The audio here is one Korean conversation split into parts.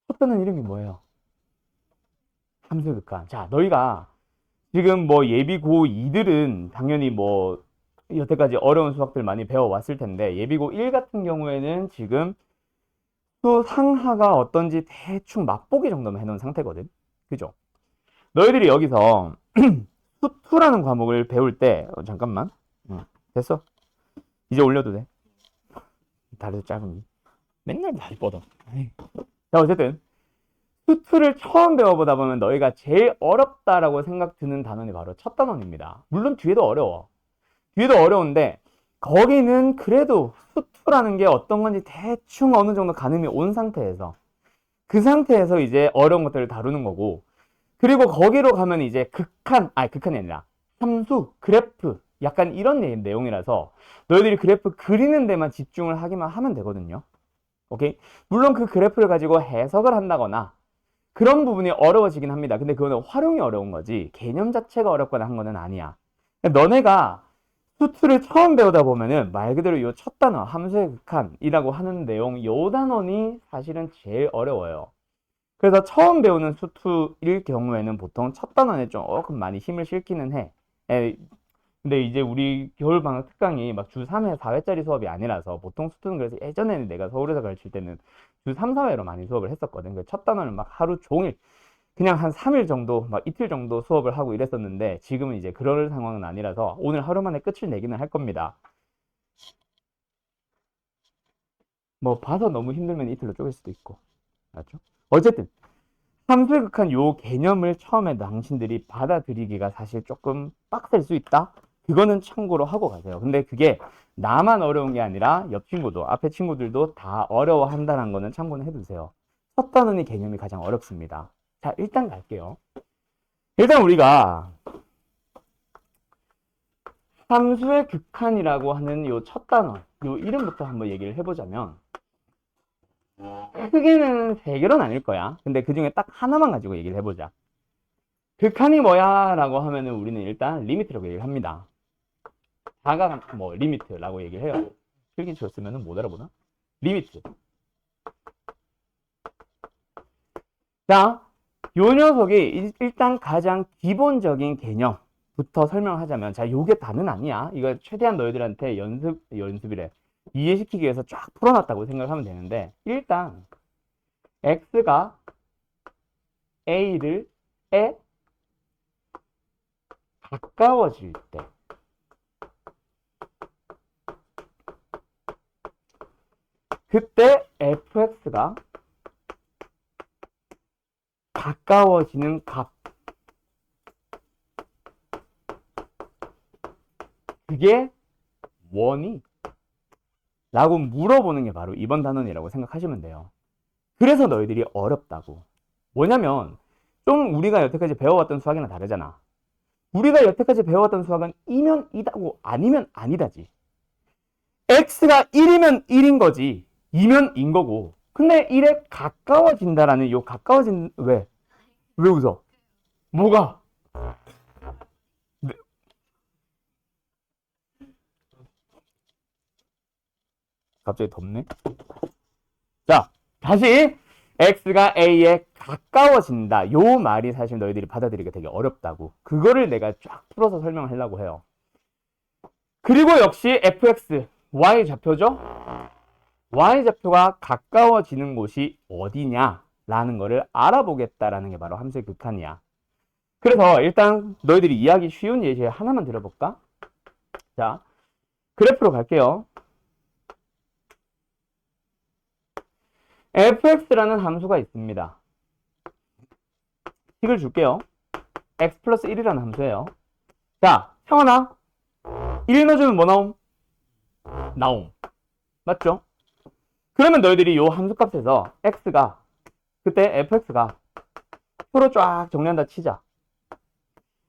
쳤다는 이름이 뭐예요? 함수의 극한. 자, 너희가 지금 뭐 예비 고2들은 당연히 뭐 여태까지 어려운 수학들 많이 배워왔을 텐데, 예비 고1 같은 경우에는 지금 수 상하가 어떤지 대충 맛보기 정도만 해놓은 상태거든. 그죠? 너희들이 여기서 수2라는 과목을 배울 때, 잠깐만. 됐어. 이제 올려도 돼. 다리도 짧으니. 맨날 다리 뻗어. 에이. 자, 어쨌든 수2를 처음 배워보다 보면 너희가 제일 어렵다라고 생각 드는 단원이 바로 첫 단원입니다. 물론 뒤에도 어려워. 뒤에도 어려운데 거기는 그래도 수2라는 게 어떤 건지 대충 어느 정도 가늠이 온 상태에서, 그 상태에서 이제 어려운 것들을 다루는 거고, 그리고 거기로 가면 이제 극한이 아니라 함수, 그래프, 약간 이런 내용이라서 너희들이 그래프 그리는 데만 집중을 하기만 하면 되거든요. 오케이? 물론 그 그래프를 가지고 해석을 한다거나 그런 부분이 어려워지긴 합니다. 근데 그거는 활용이 어려운 거지 개념 자체가 어렵거나 한 거는 아니야. 너네가 수2를 처음 배우다 보면은 말 그대로 요 첫 단어 함수의 극한이라고 하는 내용, 요 단원이 사실은 제일 어려워요. 그래서 처음 배우는 수2일 경우에는 보통 첫 단원에 조금 많이 힘을 실기는 해. 근데 이제 우리 겨울방학 특강이 막 주 3회, 4회짜리 수업이 아니라서 보통 수2는, 그래서 예전에는 내가 서울에서 가르칠 때는 주 3, 4회로 많이 수업을 했었거든. 그 첫 단원은 막 하루 종일 그냥 한 3일 정도, 막 이틀 정도 수업을 하고 이랬었는데 지금은 이제 그럴 상황은 아니라서 오늘 하루 만에 끝을 내기는 할 겁니다. 뭐 봐서 너무 힘들면 이틀로 쪼갤 수도 있고. 맞죠? 어쨌든 함수의 극한 요 개념을 처음에 당신들이 받아들이기가 사실 조금 빡셀 수 있다? 그거는 참고로 하고 가세요. 근데 그게 나만 어려운 게 아니라 옆 친구도, 앞에 친구들도 다 어려워한다는 거는 참고는 해두세요. 첫 단원의 개념이 가장 어렵습니다. 자, 일단 갈게요. 일단 우리가 함수의 극한이라고 하는 요 첫 단원, 요 이름부터 한번 얘기를 해보자면, 크게는 세 개로 나뉠 거야. 근데 그 중에 딱 하나만 가지고 얘기를 해보자. 극한이 뭐야? 라고 하면은 우리는 일단 리미트라고 얘기를 합니다. 다가 뭐 리미트라고 얘기를 해요. 필기 줬으면 못 알아보나? 리미트. 자, 요 녀석이 일단 가장 기본적인 개념부터 설명하자면, 자, 요게 다는 아니야. 이거 최대한 너희들한테 연습이래. 이해시키기 위해서 쫙 풀어놨다고 생각하면 되는데, 일단 x가 a를 에 가까워질 때, 그때 fx가 가까워지는 값, 그게 뭐니? 라고 물어보는 게 바로 이번 단원이라고 생각하시면 돼요. 그래서 너희들이 어렵다고. 뭐냐면 좀 우리가 여태까지 배워왔던 수학이랑 다르잖아. 우리가 여태까지 배워왔던 수학은 이면 이다고 아니면 아니다지. x가 1이면 1인 거지, 2면 인 거고. 근데 1에 가까워진다라는 요 가까워진, 왜? 왜 웃어? 뭐가? 네. 갑자기 덥네. 자, 다시 x가 a에 가까워진다. 요 말이 사실 너희들이 받아들이기가 되게 어렵다고. 그거를 내가 쫙 풀어서 설명하려고 해요. 그리고 역시 fx, y좌표죠? y좌표가 가까워지는 곳이 어디냐라는 거를 알아보겠다라는 게 바로 함수의 극한이야. 그래서 일단 너희들이 이해하기 쉬운 예시 하나만 들어볼까? 자, 그래프로 갈게요. fx라는 함수가 있습니다. 식을 줄게요. x 플러스 1이라는 함수예요. 자, 형아나 1 넣어주면 뭐 나옴? 나옴. 맞죠? 그러면 너희들이 요 함수값에서 x가, 그때 fx가 표로 쫙 정리한다 치자.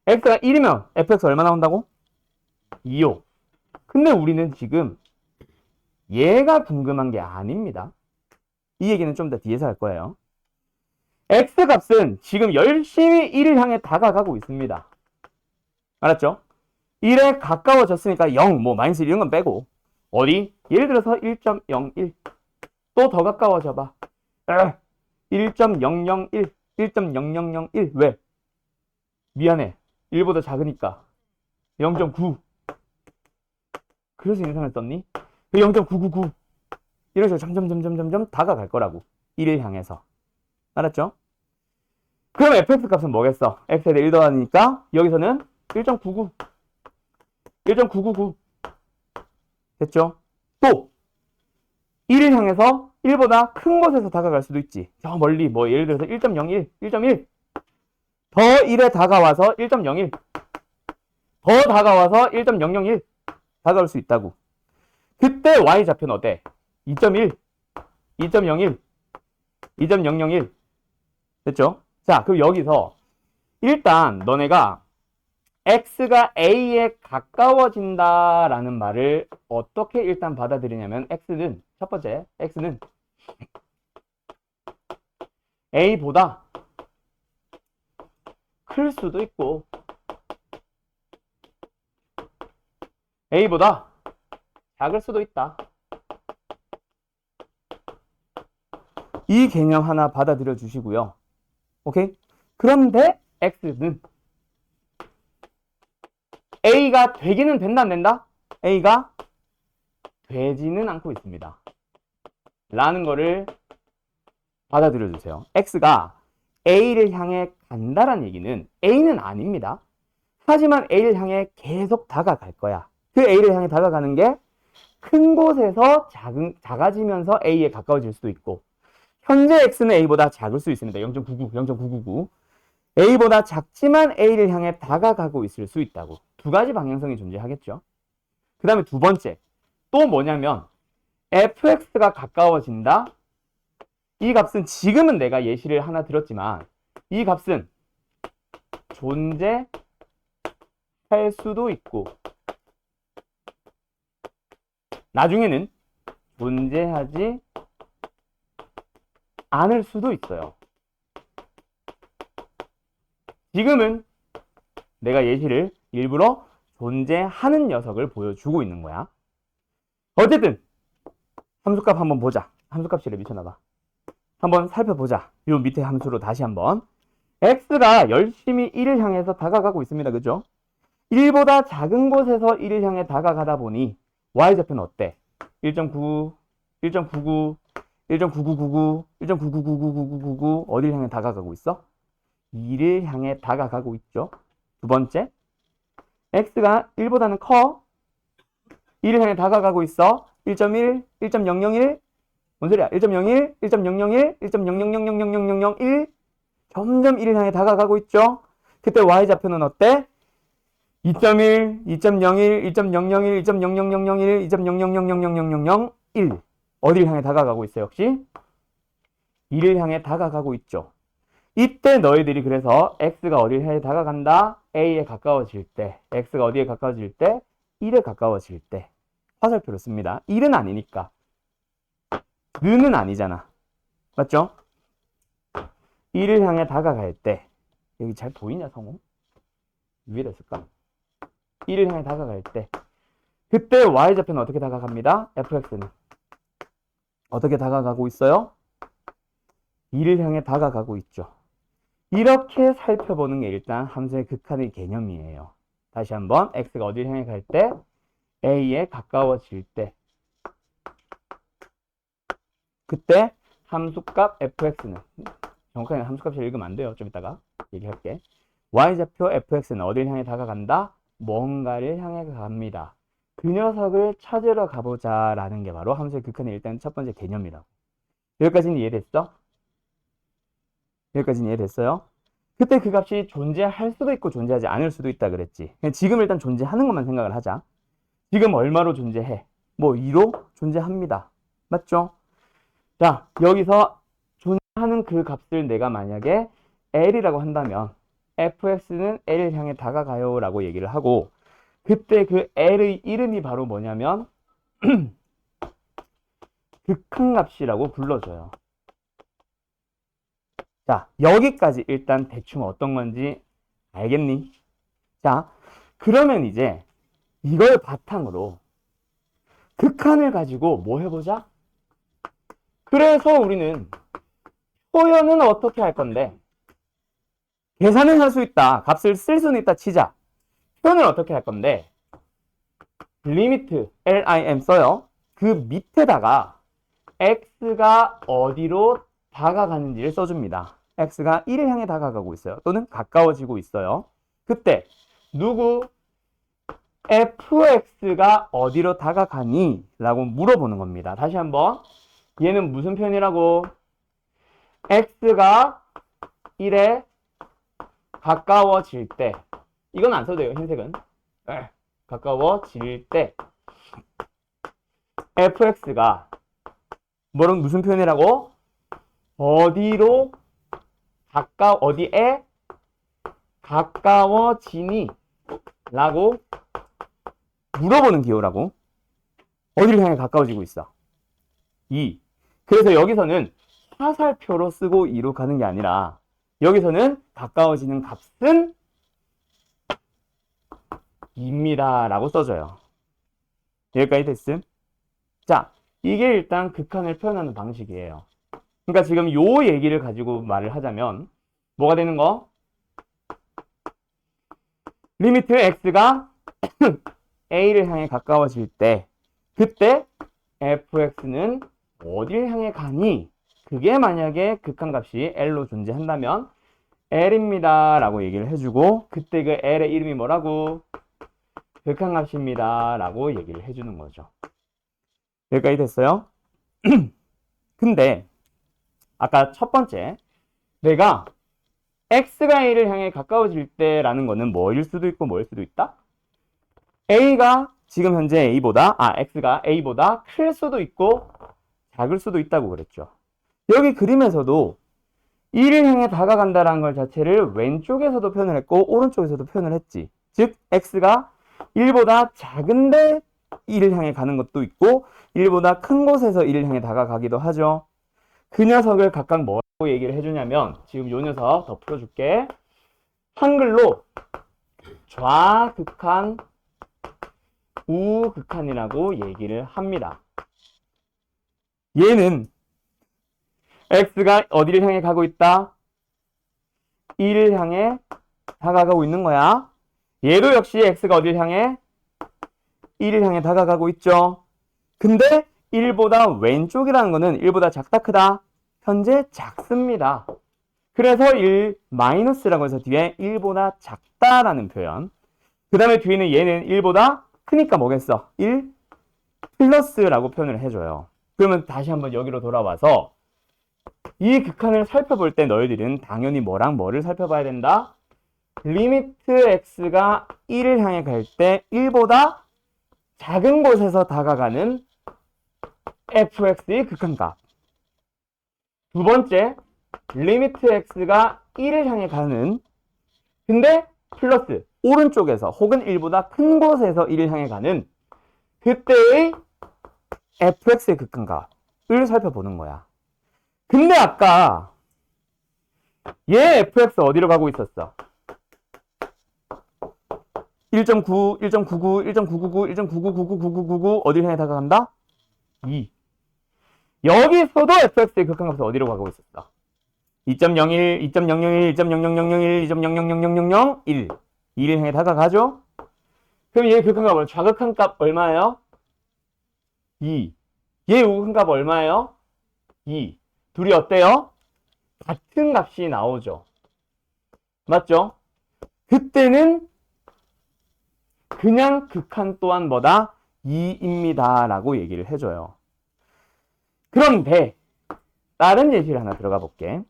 x가 1이면 fx 얼마 나온다고? 2요. 근데 우리는 지금 얘가 궁금한 게 아닙니다. 이 얘기는 좀 더 뒤에서 할 거예요. x값은 지금 열심히 1을 향해 다가가고 있습니다. 알았죠? 1에 가까워졌으니까 0, 뭐 마이너스 1 이런 건 빼고 어디? 예를 들어서 1.01 또 더 가까워져 봐. 1.001 1.0001 왜? 미안해. 1보다 작으니까 0.9 그래서 인상을 썼니? 0.999 이런 식으로 점점 다가갈 거라고. 1을 향해서. 알았죠? 그럼 fx 값은 뭐겠어? x에 대해 1 더하니까 여기서는 1.99 1.999 됐죠? 또 1을 향해서 1보다 큰 곳에서 다가갈 수도 있지. 저 멀리 뭐 예를 들어서 1.01 1.1 더 1에 다가와서 1.01 더 다가와서 1.001 다가올 수 있다고. 그때 y좌표는 어때? 2.1 2.01 2.001 됐죠? 자, 그럼 여기서 일단 너네가 x가 a에 가까워진다라는 말을 어떻게 일단 받아들이냐면 x는 첫 번째 x는 a보다 클 수도 있고 a보다 작을 수도 있다. 이 개념 하나 받아들여 주시고요. 오케이? 그런데 x는 a가 되기는 된다 안 된다? a가 되지는 않고 있습니다. 라는 거를 받아들여 주세요. x가 a를 향해 간다라는 얘기는 a는 아닙니다. 하지만 a를 향해 계속 다가갈 거야. 그 a를 향해 다가가는 게 큰 곳에서 작아지면서 a에 가까워질 수도 있고 현재 x는 a보다 작을 수 있습니다. 0.99, 0.999 a보다 작지만 a를 향해 다가가고 있을 수 있다고. 두 가지 방향성이 존재하겠죠. 그 다음에 두 번째 또 뭐냐면 fx가 가까워진다. 이 값은 지금은 내가 예시를 하나 들었지만 이 값은 존재할 수도 있고 나중에는 존재하지 않을 수도 있어요. 지금은 내가 예시를 일부러 존재하는 녀석을 보여주고 있는 거야. 어쨌든 함수값 한번 보자. 함수값실에 미쳐나봐. 한번 살펴보자. 이 밑에 함수로 다시 한번. x가 열심히 1을 향해서 다가가고 있습니다. 그죠? 1보다 작은 곳에서 1을 향해 다가가다 보니 y좌표는 어때? 1.9, 1.99, 1.9999, 1.9999999 어디를 향해 다가가고 있어? 2를 향해 다가가고 있죠. 두 번째, x가 1보다는 커. 2를 향해 다가가고 있어. 1.1, 1.001, 뭔 소리야? 1.01, 1.001, 1.000000001 점점 1을 향해 다가가고 있죠. 그때 y좌표는 어때? 2.1, 2.01, 2.001, 2.00001, 2.000000001 어디를 향해 다가가고 있어요? 역시 2를 향해 다가가고 있죠. 이때 너희들이 그래서 x가 어디를 향해 다가간다? a에 가까워질 때 x가 어디에 가까워질 때? 1에 가까워질 때 화살표를 씁니다. 1은 아니니까 는은 아니잖아. 맞죠? 1을 향해 다가갈 때 여기 잘 보이냐 성우? 위에다 쓸까? 1을 향해 다가갈 때 그때 y좌표는 어떻게 다가갑니다? fx는 어떻게 다가가고 있어요? 2를 향해 다가가고 있죠. 이렇게 살펴보는 게 일단 함수의 극한의 개념이에요. 다시 한번 x가 어디를 향해 갈 때? a에 가까워질 때 그때 함수값 fx는 정확하게 함수값을 읽으면 안 돼요. 좀 이따가 얘기할게. y좌표 fx는 어디를 향해 다가간다? 뭔가를 향해 갑니다. 그 녀석을 찾으러 가보자 라는 게 바로 함수의 극한의 일단 첫 번째 개념이라고. 여기까지는 이해됐어? 여기까지는 이해됐어요? 그때 그 값이 존재할 수도 있고 존재하지 않을 수도 있다 그랬지. 그냥 지금 일단 존재하는 것만 생각을 하자. 지금 얼마로 존재해? 뭐 2로 존재합니다. 맞죠? 자, 여기서 존재하는 그 값을 내가 만약에 L이라고 한다면 fx는 L을 향해 다가가요 라고 얘기를 하고 그때 그 L의 이름이 바로 뭐냐면 극한값이라고 불러줘요. 자, 여기까지 일단 대충 어떤 건지 알겠니? 자, 그러면 이제 이걸 바탕으로 극한을 가지고 뭐 해보자? 그래서 우리는 표현은 어떻게 할 건데? 계산은 할 수 있다. 값을 쓸 수는 있다 치자. 표현을 어떻게 할 건데? 리미트 lim 써요. 그 밑에다가 x가 어디로 다가가는지를 써줍니다. x가 1을 향해 다가가고 있어요. 또는 가까워지고 있어요. 그때 누구 fx가 어디로 다가가니? 라고 물어보는 겁니다. 다시 한번 얘는 무슨 표현이라고? x가 1에 가까워질 때, 이건 안 써도 돼요. 흰색은 가까워질 때 fx가 뭐랑 무슨 표현이라고? 어디로 어디에 가까워지니? 라고 물어보는 기호라고. 어디를 향해 가까워지고 있어? 2. 그래서 여기서는 화살표로 쓰고 2로 가는 게 아니라 여기서는 가까워지는 값은 2입니다. 라고 써줘요. 여기까지 됐음? 자, 이게 일단 극한을 표현하는 방식이에요. 그러니까 지금 요 얘기를 가지고 말을 하자면 뭐가 되는 거? 리미트 x가 a를 향해 가까워질 때 그때 fx는 어디를 향해 가니? 그게 만약에 극한값이 L로 존재한다면 L입니다 라고 얘기를 해주고 그때 그 L의 이름이 뭐라고? 극한값입니다 라고 얘기를 해주는 거죠. 여기까지 됐어요? 근데 아까 첫 번째 내가 X가 A를 향해 가까워질 때라는 거는 뭐일 수도 있고 뭐일 수도 있다? A가 지금 현재 X가 A보다 클 수도 있고 작을 수도 있다고 그랬죠. 여기 그림에서도 1을 향해 다가간다는 걸 자체를 왼쪽에서도 표현을 했고 오른쪽에서도 표현을 했지. 즉 X가 1보다 작은데 1을 향해 가는 것도 있고 1보다 큰 곳에서 1을 향해 다가가기도 하죠. 그 녀석을 각각 뭐라고 얘기를 해주냐면 지금 요 녀석 더 풀어줄게. 한글로 좌극한, 우극한이라고 얘기를 합니다. 얘는 x가 어디를 향해 가고 있다? 1을 향해 다가가고 있는 거야. 얘도 역시 x가 어디를 향해? 1을 향해 다가가고 있죠. 근데 1보다 왼쪽이라는 거는 1보다 작다 크다? 현재 작습니다. 그래서 1 마이너스라고 해서 뒤에 1보다 작다라는 표현. 그 다음에 뒤에는 얘는 1보다 크니까 뭐겠어? 1 플러스라고 표현을 해줘요. 그러면 다시 한번 여기로 돌아와서 이 극한을 살펴볼 때 너희들은 당연히 뭐랑 뭐를 살펴봐야 된다? 리미트 x가 1을 향해 갈 때 1보다 작은 곳에서 다가가는 fx의 극한값. 두 번째, 리미트 x가 1을 향해 가는 근데 플러스 오른쪽에서 혹은 1보다 큰 곳에서 1을 향해 가는 그때의 fx의 극한값을 살펴보는 거야. 근데 아까 얘 fx 어디로 가고 있었어? 1.9, 1.99, 1.999, 1.99999999 어디를 향해 다가간다? 2. 여기서도 fx의 극한값은 어디로 가고 있었어? 2.01, 2.001, 2.00001, 2.0000001, 2를 향해 다가가죠? 그럼 얘 극한값, 좌극한값 얼마예요? 2. 얘 우극한값 얼마예요? 2. 둘이 어때요? 같은 값이 나오죠. 맞죠? 그때는 그냥 극한 또한 뭐다? 2입니다. 라고 얘기를 해줘요. 그런데 다른 예시를 하나 들어가 볼게.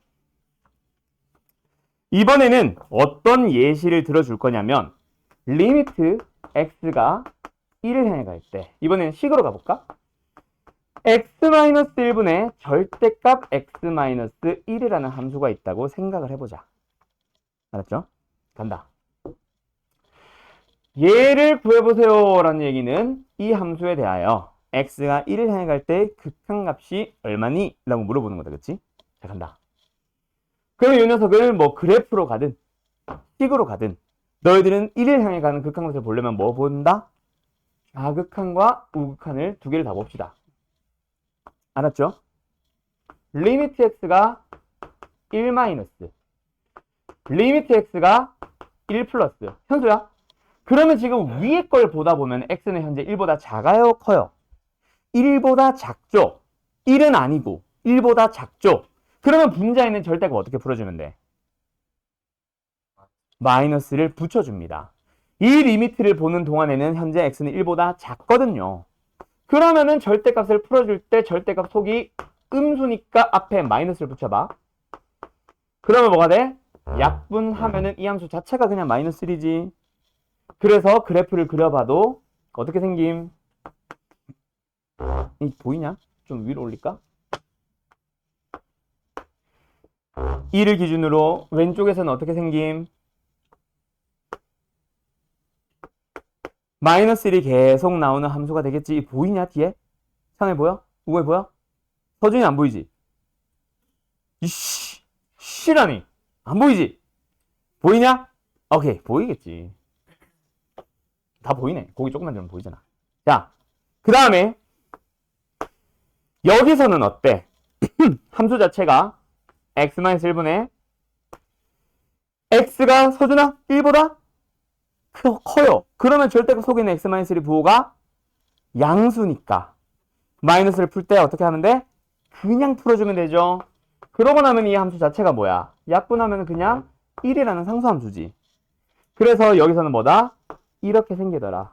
이번에는 어떤 예시를 들어줄 거냐면 리미트 x가 1을 향해 갈 때 이번에는 식으로 가볼까? x-1분의 절대값 x-1이라는 함수가 있다고 생각을 해보자. 알았죠? 간다. 얘를 구해보세요 라는 얘기는 이 함수에 대하여 x가 1을 향해 갈 때 극한값이 얼마니? 라고 물어보는 거다. 그치? 자, 간다. 그럼 이 녀석을 뭐 그래프로 가든 식으로 가든 너희들은 1을 향해 가는 극한값을 보려면 뭐 본다? 좌극한과 우극한을 두 개를 다 봅시다. 알았죠? 리미트 x가 1 마이너스, 리미트 x가 1 플러스. 현수야? 그러면 지금 위에 걸 보다 보면 x는 현재 1보다 작아요? 커요? 1보다 작죠? 1은 아니고 1보다 작죠? 그러면 분자에 있는 절대값 어떻게 풀어주면 돼? 마이너스를 붙여줍니다. 이 리미트를 보는 동안에는 현재 x는 1보다 작거든요. 그러면은 절대값을 풀어줄 때 절대값 속이 음수니까 앞에 마이너스를 붙여봐. 그러면 뭐가 돼? 약분하면은 이 함수 자체가 그냥 마이너스 1이지. 그래서 그래프를 그려봐도 어떻게 생김? 이 보이냐? 좀 위로 올릴까? 2를 기준으로 왼쪽에서는 어떻게 생김? 마이너스 1이 계속 나오는 함수가 되겠지. 보이냐 뒤에? 상에 보여? 우에 보여? 서준이 안 보이지? 이씨 씨라니 안 보이지? 보이냐? 오케이 보이겠지. 다 보이네. 고기 조금만 들면 보이잖아. 자, 그 다음에 여기서는 어때? 함수 자체가 x-1분의 x가 서준아 1보다 커요. 그러면 절대값 속에 있는 x-1 부호가 양수니까 마이너스를 풀 때 어떻게 하면 돼? 그냥 풀어주면 되죠. 그러고 나면 이 함수 자체가 뭐야? 약분하면 그냥 1이라는 상수함수지. 그래서 여기서는 뭐다? 이렇게 생기더라.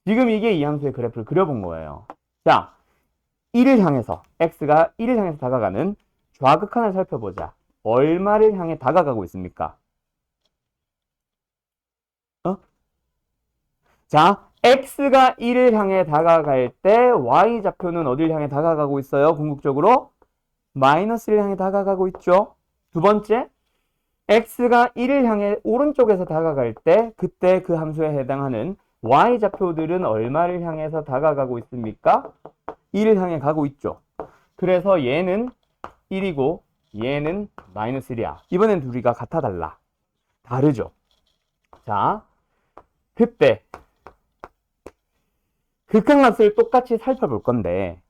지금 이게 이 함수의 그래프를 그려본 거예요. 자, 1을 향해서 x가 1을 향해서 다가가는 좌극한을 살펴보자. 얼마를 향해 다가가고 있습니까? 자, x가 1을 향해 다가갈 때 y좌표는 어딜 향해 다가가고 있어요? 궁극적으로 마이너스 1을 향해 다가가고 있죠. 두 번째, x가 1을 향해 오른쪽에서 다가갈 때 그때 그 함수에 해당하는 y좌표들은 얼마를 향해서 다가가고 있습니까? 1을 향해 가고 있죠. 그래서 얘는 1이고 얘는 마이너스 1이야. 이번엔 둘이가 같아 달라? 다르죠. 자, 그때 극한값을 똑같이 살펴볼 건데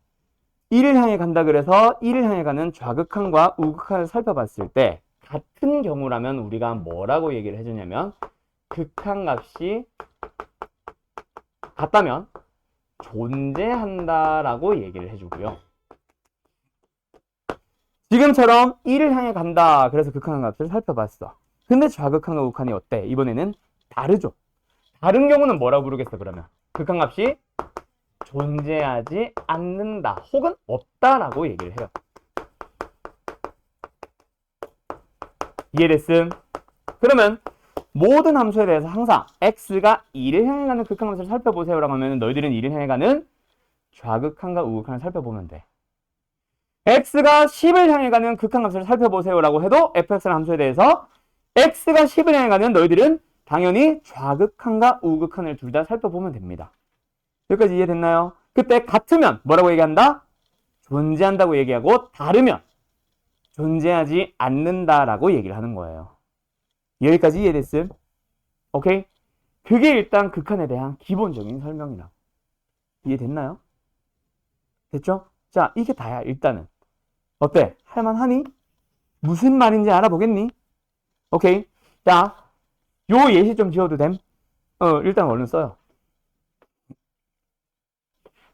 1을 향해 간다 그래서 1을 향해 가는 좌극한과 우극한을 살펴봤을 때 같은 경우라면 우리가 뭐라고 얘기를 해주냐면 극한값이 같다면 존재한다라고 얘기를 해주고요. 지금처럼 1을 향해 간다 그래서 극한값을 살펴봤어. 근데 좌극한과 우극한이 어때? 이번에는 다르죠. 다른 경우는 뭐라고 부르겠어 그러면? 극한값이 존재하지 않는다 혹은 없다라고 얘기를 해요. 이해됐음? 그러면 모든 함수에 대해서 항상 x가 1을 향해 가는 극한값을 살펴보세요 라고 하면 너희들은 1을 향해 가는 좌극한과 우극한을 살펴보면 돼. x가 10을 향해 가는 극한값을 살펴보세요 라고 해도 fx라는 함수에 대해서 x가 10을 향해 가는 너희들은 당연히 좌극한과 우극한을 둘 다 살펴보면 됩니다. 여기까지 이해됐나요? 그때 같으면 뭐라고 얘기한다? 존재한다고 얘기하고 다르면 존재하지 않는다라고 얘기를 하는 거예요. 여기까지 이해됐음? 오케이? 그게 일단 극한에 대한 기본적인 설명이라. 이해됐나요? 됐죠? 자, 이게 다야 일단은. 어때? 할만하니? 무슨 말인지 알아보겠니? 오케이? 자, 요 예시 좀 지워도 됨? 일단 얼른 써요.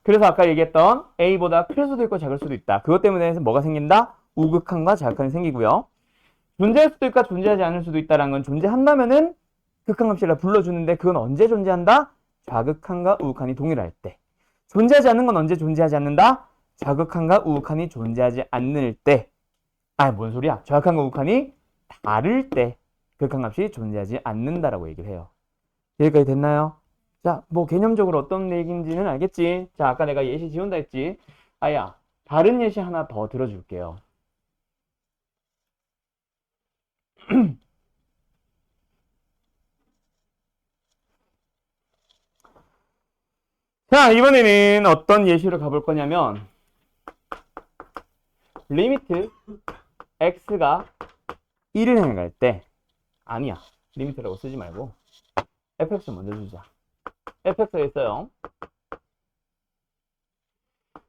그래서 아까 얘기했던 A보다 클 수도 있고 작을 수도 있다. 그것 때문에 뭐가 생긴다? 우극한과 좌극한이 생기고요. 존재할 수도 있고 존재하지 않을 수도 있다라는 건 존재한다면은 극한값이라 불러주는데 그건 언제 존재한다? 좌극한과 우극한이 동일할 때. 존재하지 않는 건 언제 존재하지 않는다? 좌극한과 우극한이 존재하지 않을 때. 뭔 소리야? 좌극한과 우극한이 다를 때 극한값이 존재하지 않는다라고 얘기를 해요. 여기까지 됐나요? 자, 뭐 개념적으로 어떤 얘기인지는 알겠지? 자, 아까 내가 예시 지운다 했지? 아야, 다른 예시 하나 더 들어줄게요. 자, 이번에는 어떤 예시로 가볼 거냐면 리미트 x가 1을 향해 갈 때, 아니야. 리미트라고 쓰지 말고, fx 먼저 주자. fx가 있어요.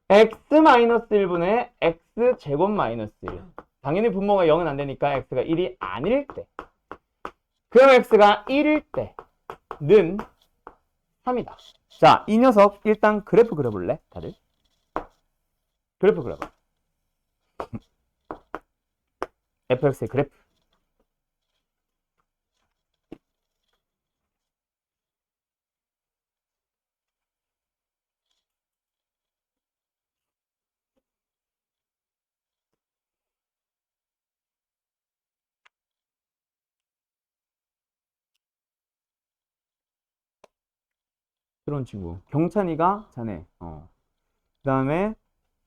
x-1분의 x제곱 마이너스 1. 당연히 분모가 0은 안 되니까 x가 1이 아닐 때. 그럼 x가 1일 때는 3이다. 자, 이 녀석 일단 그래프 그려볼래? 다들? 그래프 그려봐. fx의 그래프. 그런 친구. 경찬이가 자네. 그 다음에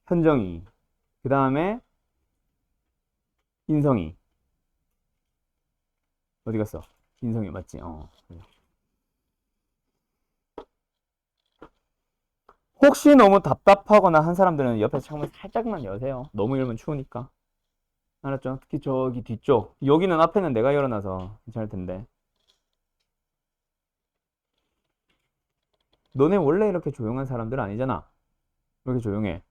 현정이. 그 다음에 인성이. 어디 갔어? 인성이 맞지? 그래. 혹시 너무 답답하거나 한 사람들은 옆에 창문 살짝만 여세요. 너무 열면 추우니까. 알았죠? 특히 저기 뒤쪽. 여기는 앞에는 내가 열어놔서 괜찮을 텐데. 너네 원래 이렇게 조용한 사람들 아니잖아. 왜 이렇게 조용해?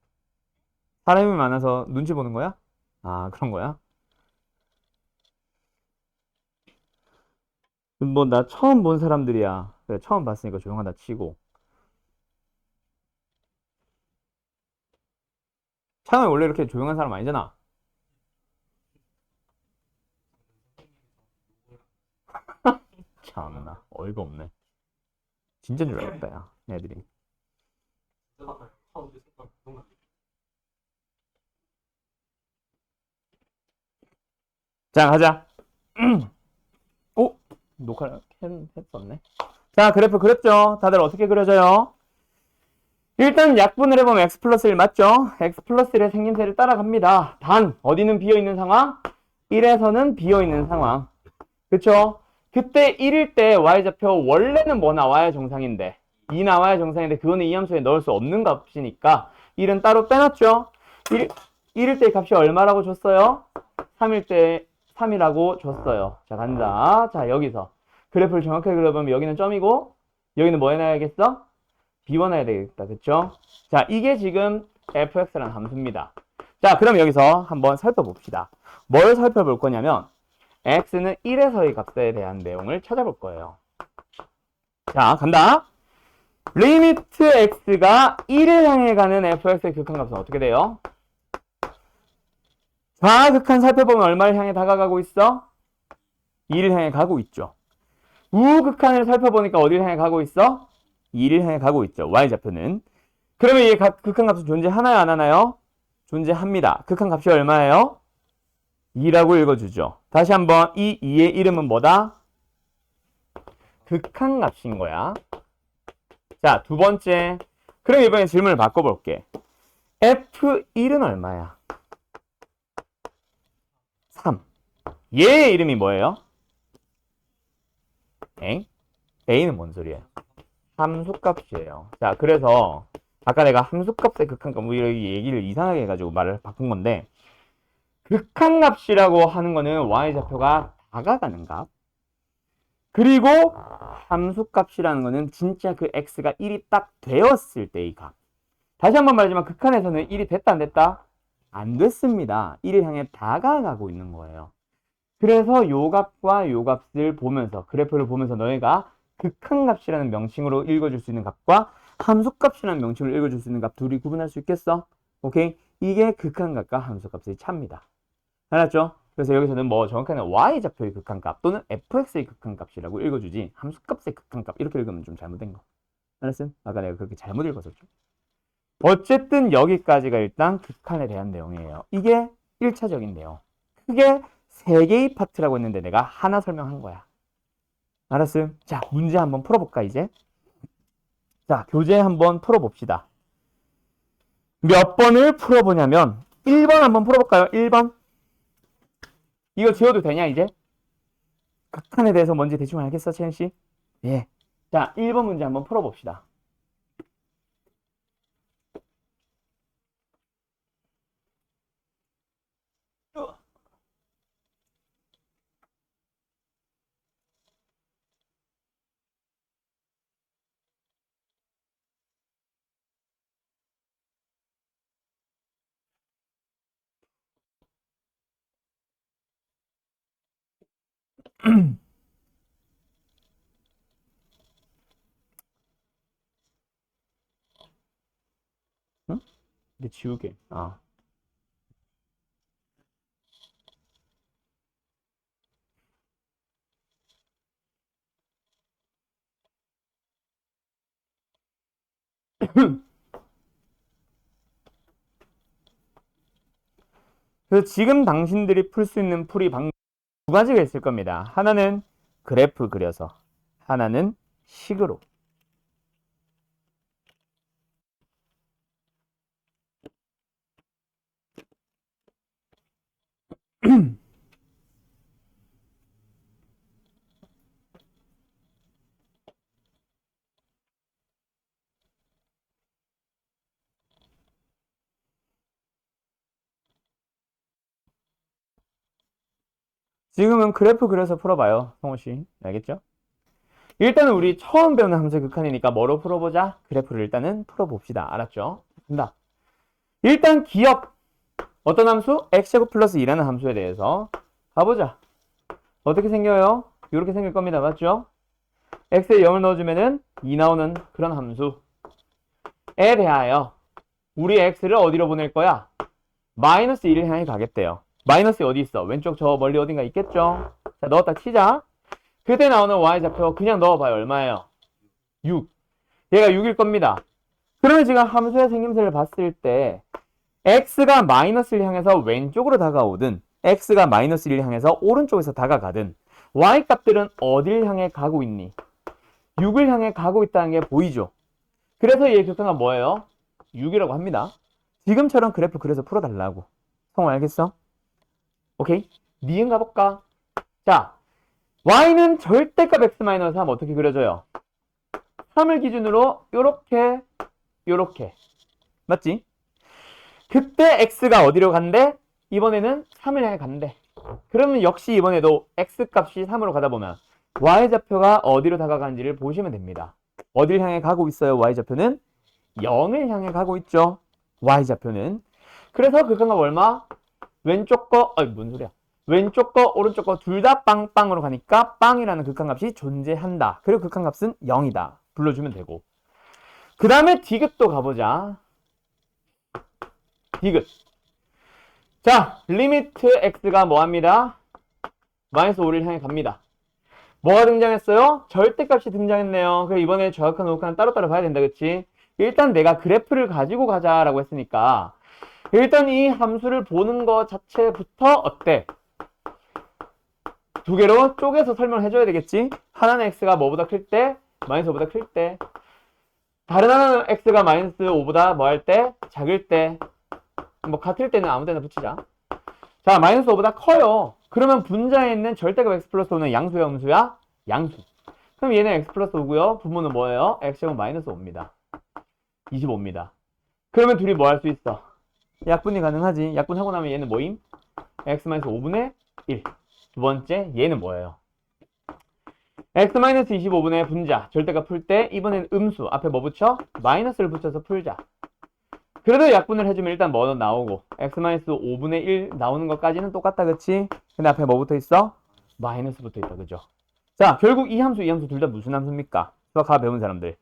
사람이 많아서 눈치 보는 거야? 아, 그런 거야? 뭐, 나 처음 본 사람들이야. 그래, 처음 봤으니까 조용하다 치고. 창은 원래 이렇게 조용한 사람 아니잖아. 참나, 어이가 없네. 진짜인 줄 알았다, 야, 애들이. 자, 가자. 오, 녹화 했었네. 자, 그래프 그렸죠? 다들 어떻게 그려져요? 일단 약분을 해보면 x 플러스 1 맞죠? x 플러스 1의 생김새를 따라갑니다. 단, 어디는 비어있는 상황? 1에서는 비어있는 상황. 그쵸? 그때 1일 때 y좌표 원래는 뭐 나와야 정상인데 2 나와야 정상인데 그거는 이 함수에 넣을 수 없는 값이니까 1은 따로 빼놨죠? 1일 때 값이 얼마라고 줬어요? 3일 때 3이라고 줬어요. 자, 간다. 자, 여기서 그래프를 정확하게 그려보면 여기는 점이고 여기는 뭐 해놔야겠어? 비워놔야 되겠다. 그쵸? 자, 이게 지금 fx라는 함수입니다. 자, 그럼 여기서 한번 살펴봅시다. 뭘 살펴볼 거냐면 x는 1에서의 값에 대한 내용을 찾아볼 거예요. 자, 간다. 리미트 x가 1을 향해 가는 fx의 극한값은 어떻게 돼요? 좌극한 살펴보면 얼마를 향해 다가가고 있어? 2를 향해 가고 있죠. 우극한을 살펴보니까 어디를 향해 가고 있어? 2를 향해 가고 있죠. y좌표는. 그러면 이 극한값은 존재하나요? 안 하나요? 존재합니다. 극한값이 얼마예요? 2라고 읽어주죠. 다시 한번 이 2의 이름은 뭐다? 극한값인 거야. 자, 두 번째. 그럼 이번에 질문을 바꿔볼게. F1은 얼마야? 3. 얘의 이름이 뭐예요? 엥? A는 뭔 소리예요? 함수값이에요. 자, 그래서 아까 내가 함수값의 극한값 뭐 이렇게 얘기를 이상하게 해가지고 말을 바꾼 건데 극한값이라고 하는 거는 y좌표가 다가가는 값. 그리고 함수값이라는 거는 진짜 그 x가 1이 딱 되었을 때의 값. 다시 한번 말하지만 극한에서는 1이 됐다 안 됐다? 안 됐습니다. 1을 향해 다가가고 있는 거예요. 그래서 요 값과 요 값을 보면서 그래프를 보면서 너희가 극한값이라는 명칭으로 읽어줄 수 있는 값과 함수값이라는 명칭으로 읽어줄 수 있는 값 둘이 구분할 수 있겠어? 오케이? 이게 극한값과 함수값의 차입니다. 알았죠? 그래서 여기서는 뭐 정확하게 y좌표의 극한값 또는 fx의 극한값이라고 읽어주지 함수값의 극한값 이렇게 읽으면 좀 잘못된 거. 알았음? 아까 내가 그렇게 잘못 읽었었죠? 어쨌든 여기까지가 일단 극한에 대한 내용이에요. 이게 1차적인 내용. 크게 3개의 파트라고 했는데 내가 하나 설명한 거야. 알았음? 자, 문제 한번 풀어볼까 이제? 자, 교재 한번 풀어봅시다. 몇 번을 풀어보냐면 1번 한번 풀어볼까요? 1번. 이거 지워도 되냐 이제? 극한에 대해서 뭔지 대충 알겠어, 채연씨? 예. 자, 1번 문제 한번 풀어봅시다. 응? 이제 지우개. 아. 그래서 지금 당신들이 풀 수 있는 풀이 방법 두 가지가 있을 겁니다. 하나는 그래프 그려서, 하나는 식으로. 지금은 그래프 그려서 풀어봐요, 성호 씨. 알겠죠? 일단은 우리 처음 배우는 함수의 극한이니까 뭐로 풀어보자? 그래프를 일단은 풀어봅시다. 알았죠? 된다. 일단 기억. 어떤 함수? x제곱 플러스 2라는 함수에 대해서 가보자. 어떻게 생겨요? 이렇게 생길 겁니다. 맞죠? x에 0을 넣어주면은 2 나오는 그런 함수에 대하여 우리 x를 어디로 보낼 거야? 마이너스 1을 향해 가겠대요. 마이너스 어디 있어? 왼쪽 저 멀리 어딘가 있겠죠? 자, 넣었다 치자. 그때 나오는 y좌표 그냥 넣어봐요. 얼마예요? 6. 얘가 6일 겁니다. 그러면 지금 함수의 생김새를 봤을 때 x가 마이너스 1을 향해서 왼쪽으로 다가오든 x가 마이너스 1을 향해서 오른쪽에서 다가가든 y 값들은 어딜 향해 가고 있니? 6을 향해 가고 있다는 게 보이죠? 그래서 얘의 극한은 뭐예요? 6이라고 합니다. 지금처럼 그래프 그려서 풀어달라고. 성우 알겠어? 오케이? 니은 가볼까? 자, y는 절대값 x-3 어떻게 그려져요? 3을 기준으로 요렇게 요렇게 맞지? 그때 x가 어디로 간대? 이번에는 3을 향해 간대. 그러면 역시 이번에도 x값이 3으로 가다 보면 y좌표가 어디로 다가가는지를 보시면 됩니다. 어딜 향해 가고 있어요? y좌표는 0을 향해 가고 있죠. y좌표는. 그래서 극한값 얼마? 왼쪽 거, 뭔 소리야. 왼쪽 거, 오른쪽 거 둘 다 빵빵으로 가니까 빵이라는 극한값이 존재한다. 그리고 극한값은 0이다. 불러주면 되고. 그 다음에 디귿도 가보자. 디귿. 자, 리미트 x가 뭐합니다? 마이너스 5를 향해 갑니다. 뭐가 등장했어요? 절대값이 등장했네요. 그래서 이번에 좌극한 우극한 따로따로 봐야 된다. 그치? 일단 내가 그래프를 가지고 가자라고 했으니까 일단 이 함수를 보는 것 자체부터 어때? 두 개로 쪼개서 설명을 해줘야 되겠지? 하나는 x가 뭐보다 클 때? 마이너스 5보다 클 때. 다른 하나는 x가 마이너스 5보다 뭐 할 때? 작을 때. 뭐 같을 때는 아무 데나 붙이자. 자, 마이너스 5보다 커요. 그러면 분자에 있는 절대값 x 플러스 5는 양수야, 음수야? 양수. 그럼 얘는 x 플러스 5고요. 분모는 뭐예요? x제곱 마이너스 5입니다. 25입니다. 그러면 둘이 뭐 할 수 있어? 약분이 가능하지. 약분하고 나면 얘는 뭐임? x 마이너스 5분의 1. 두 번째, 얘는 뭐예요? x 마이너스 25분의 분자. 절대값 풀 때 이번엔 음수. 앞에 뭐 붙여? 마이너스를 붙여서 풀자. 그래도 약분을 해주면 일단 뭐는 나오고 x-5분의 1 나오는 것까지는 똑같다. 그치? 근데 앞에 뭐 붙어 있어? 마이너스 붙어 있다. 그죠? 자, 결국 이 함수, 이 함수 둘 다 무슨 함수입니까? 수학과 배운 사람들.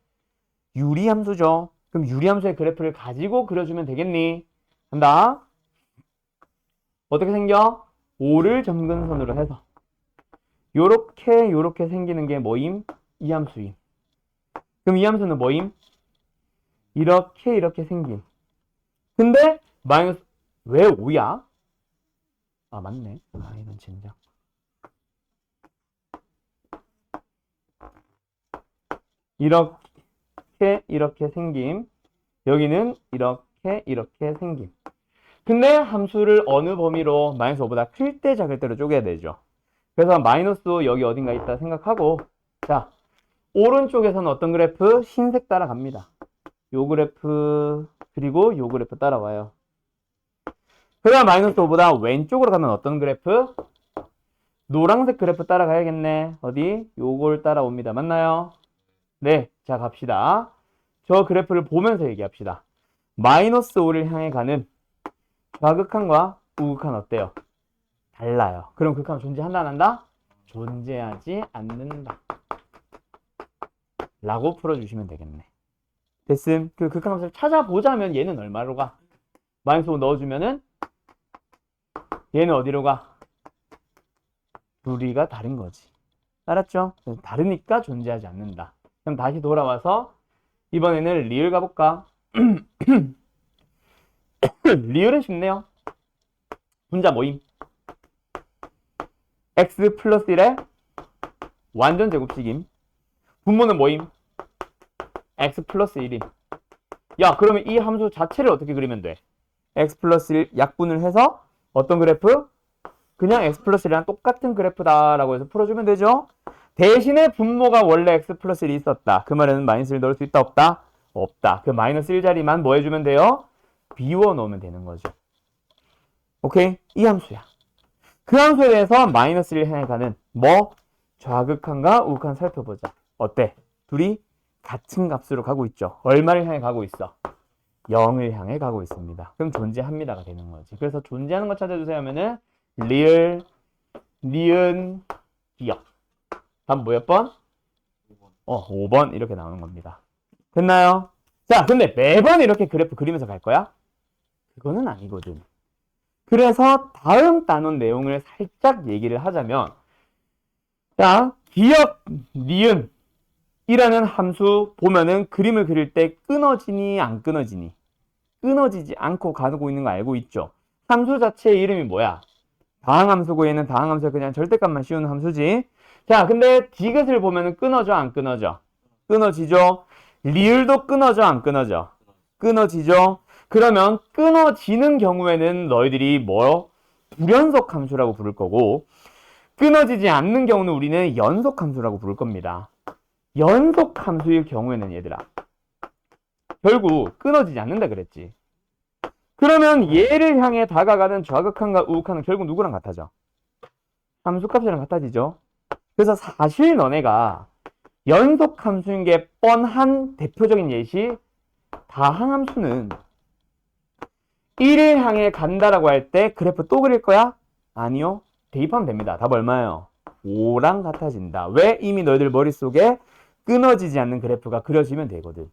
유리함수죠. 그럼 유리함수의 그래프를 가지고 그려주면 되겠니? 간다. 어떻게 생겨? 5를 점근선으로 해서 요렇게 생기는 게 뭐임? 이 함수임. 그럼 이 함수는 뭐임? 이렇게 생김. 근데 마이너스 왜 5야? 아 맞네. 아 이건 진짜. 이렇게 생김. 여기는 이렇게 생김. 근데 함수를 어느 범위로 마이너스 5보다 클 때 작을 때로 쪼개야 되죠. 그래서 마이너스 여기 어딘가 있다 생각하고 자 오른쪽에서는 어떤 그래프? 흰색 따라갑니다. 요 그래프 그리고 요 그래프 따라와요. 그다음 마이너스 5보다 왼쪽으로 가면 어떤 그래프? 노란색 그래프 따라가야겠네. 어디? 요걸 따라옵니다. 맞나요? 네. 자, 갑시다. 저 그래프를 보면서 얘기합시다. 마이너스 5를 향해 가는 좌극한과 우극한 어때요? 달라요. 그럼 극한 존재한다 안 한다? 존재하지 않는다. 라고 풀어주시면 되겠네. 됐음. 그 극한함수를 찾아보자면 얘는 얼마로 가? 마이너스 5 넣어주면은 얘는 어디로 가? 둘이가 다른 거지. 알았죠? 다르니까 존재하지 않는다. 그럼 다시 돌아와서 이번에는 리을 가볼까? 리을은 쉽네요. 분자 모임. x 플러스 1의 완전 제곱식임. 분모는 모임. x 플러스 1임. 야, 그러면 이 함수 자체를 어떻게 그리면 돼? x 플러스 1 약분을 해서 어떤 그래프? 그냥 x 플러스 1이랑 똑같은 그래프다라고 해서 풀어주면 되죠? 대신에 분모가 원래 x 플러스 1이 있었다. 그 말에는 마이너스 1 넣을 수 있다? 없다? 없다. 그 마이너스 1 자리만 뭐 해주면 돼요? 비워 놓으면 되는 거죠. 오케이? 이 함수야. 그 함수에 대해서 마이너스 1 향해 가는 뭐? 좌극한과 우극한 살펴보자. 어때? 둘이 같은 값으로 가고 있죠. 얼마를 향해 가고 있어? 0을 향해 가고 있습니다. 그럼 존재합니다가 되는 거지. 그래서 존재하는 거 찾아주세요 하면은 리을, 니은, 기억. 답 몇 번? 5번 이렇게 나오는 겁니다. 됐나요? 자, 근데 매번 이렇게 그래프 그리면서 갈 거야? 그거는 아니거든. 그래서 다음 단원 내용을 살짝 얘기를 하자면, 자, 기억, 니은 이라는 함수 보면은 그림을 그릴 때 끊어지니 안 끊어지니? 끊어지지 않고 가고 있는 거 알고 있죠? 함수 자체의 이름이 뭐야? 다항함수고 얘는 다항함수에 그냥 절대값만 씌우는 함수지. 자, 근데 디귿을 보면은 끊어져 안 끊어져? 끊어지죠? 리을도 끊어져 안 끊어져? 끊어지죠? 그러면 끊어지는 경우에는 너희들이 뭐? 불연속 함수라고 부를 거고, 끊어지지 않는 경우는 우리는 연속 함수라고 부를 겁니다. 연속 함수일 경우에는 얘들아 결국 끊어지지 않는다 그랬지. 그러면 얘를 향해 다가가는 좌극한과 우극한은 결국 누구랑 같아져? 함수값이랑 같아지죠. 그래서 사실 너네가 연속 함수인 게 뻔한 대표적인 예시 다항함수는 1을 향해 간다라고 할 때 그래프 또 그릴 거야? 아니요. 대입하면 됩니다. 답 얼마예요? 5랑 같아진다. 왜? 이미 너희들 머릿속에 끊어지지 않는 그래프가 그려지면 되거든.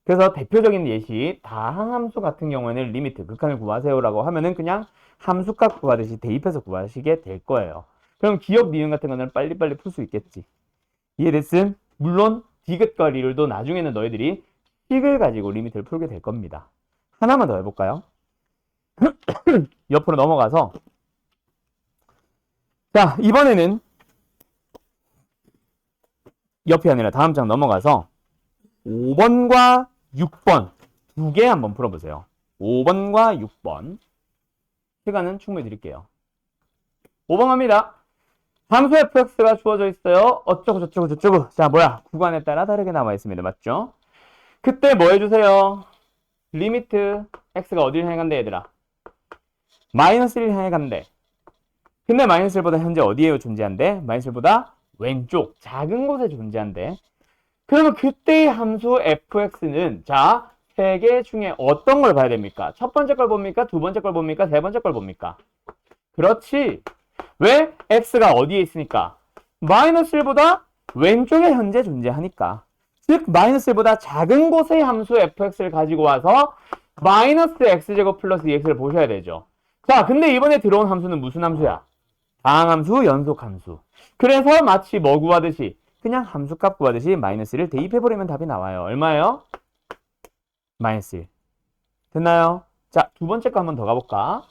그래서 대표적인 예시 다항함수 같은 경우에는 리미트 극한을 구하세요라고 하면은 그냥 함수값 구하듯이 대입해서 구하시게 될 거예요. 그럼 기억 니은 같은 거는 빨리빨리 풀 수 있겠지. 이해됐음? 물론 디귿과 리을도 나중에는 너희들이 식을 가지고 리미트를 풀게 될 겁니다. 하나만 더 해볼까요? 옆으로 넘어가서 자, 이번에는 옆이 아니라 다음 장 넘어가서 5번과 6번 두 개 한번 풀어보세요. 5번과 6번 시간은 충분히 드릴게요. 5번 갑니다. 함수 fx가 주어져 있어요. 어쩌고 저쩌고 저쩌고. 자, 뭐야? 구간에 따라 다르게 나와 있습니다. 맞죠? 그때 뭐 해주세요? 리미트 x가 어디를 향해 간대 얘들아? 마이너스 1을 향해 간대. 근데 마이너스 1보다 현재 어디에 존재한대? 마이너스 1보다 왼쪽 작은 곳에 존재한대. 그러면 그때의 함수 fx는 자, 세 개 중에 어떤 걸 봐야 됩니까? 첫 번째 걸 봅니까? 두 번째 걸 봅니까? 세 번째 걸 봅니까? 그렇지. 왜? x가 어디에 있으니까? 마이너스 1보다 왼쪽에 현재 존재하니까. 즉 마이너스 1보다 작은 곳의 함수 fx를 가지고 와서 마이너스 x제곱 플러스 2x를 보셔야 되죠. 자, 근데 이번에 들어온 함수는 무슨 함수야? 다항함수, 연속함수. 그래서 마치 뭐 구하듯이 그냥 함수값 구하듯이 마이너스를 대입해버리면 답이 나와요. 얼마예요? 마이너스 1. 됐나요? 자, 두 번째 거 한번 더 가볼까?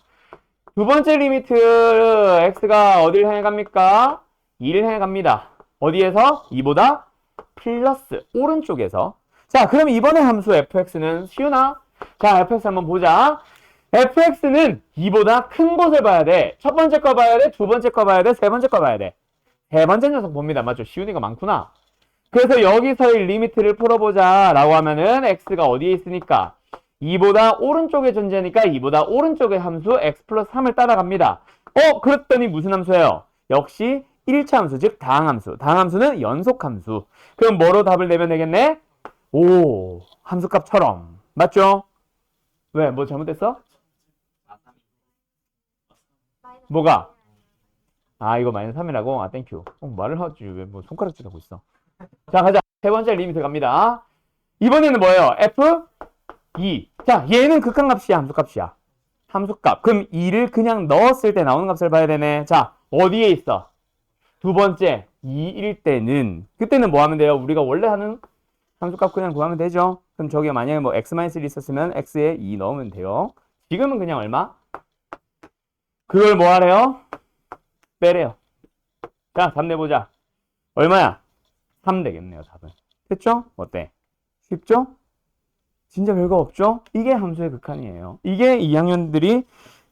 두 번째 리미트 x가 어디를 향해 갑니까? 2를 향해 갑니다. 어디에서? 2보다 플러스 오른쪽에서. 자, 그럼 이번에 함수 fx는 쉬우나? 자, fx 한번 보자. fx는 2보다 큰 곳을 봐야 돼. 첫 번째 거 봐야 돼. 두 번째 거 봐야 돼. 세 번째 거 봐야 돼. 세 번째 녀석 봅니다. 맞죠? 쉬우니까 많구나. 그래서 여기서의 리미트를 풀어보자 라고 하면은 x가 어디에 있으니까 2보다 오른쪽에 존재하니까 2보다 오른쪽의 함수 x 플러스 3을 따라갑니다. 그랬더니 무슨 함수예요? 역시 1차 함수, 즉 다항함수. 다항함수는 연속함수. 그럼 뭐로 답을 내면 되겠네? 오, 함수값처럼. 맞죠? 왜? 뭐 잘못됐어? 뭐가? 아, 이거 마이너스 3이라고? 아, 땡큐. 말을 하지. 왜 뭐 손가락질 하고 있어. 자, 가자. 세 번째 리미트 갑니다. 이번에는 뭐예요? F 2. 자, 얘는 극한값이야, 함수값이야? 함수값. 그럼 2를 그냥 넣었을 때 나오는 값을 봐야 되네. 자, 어디에 있어? 두 번째, 2일 때는, 그때는 뭐 하면 돼요? 우리가 원래 하는 함수값 그냥 구하면 되죠? 그럼 저기 만약에 뭐 x-1 있었으면 x에 2 넣으면 돼요. 지금은 그냥 얼마? 그걸 뭐 하래요? 빼래요. 자, 답 내보자. 얼마야? 3 되겠네요, 답은. 됐죠? 어때? 쉽죠? 진짜 별거 없죠? 이게 함수의 극한이에요. 이게 2학년들이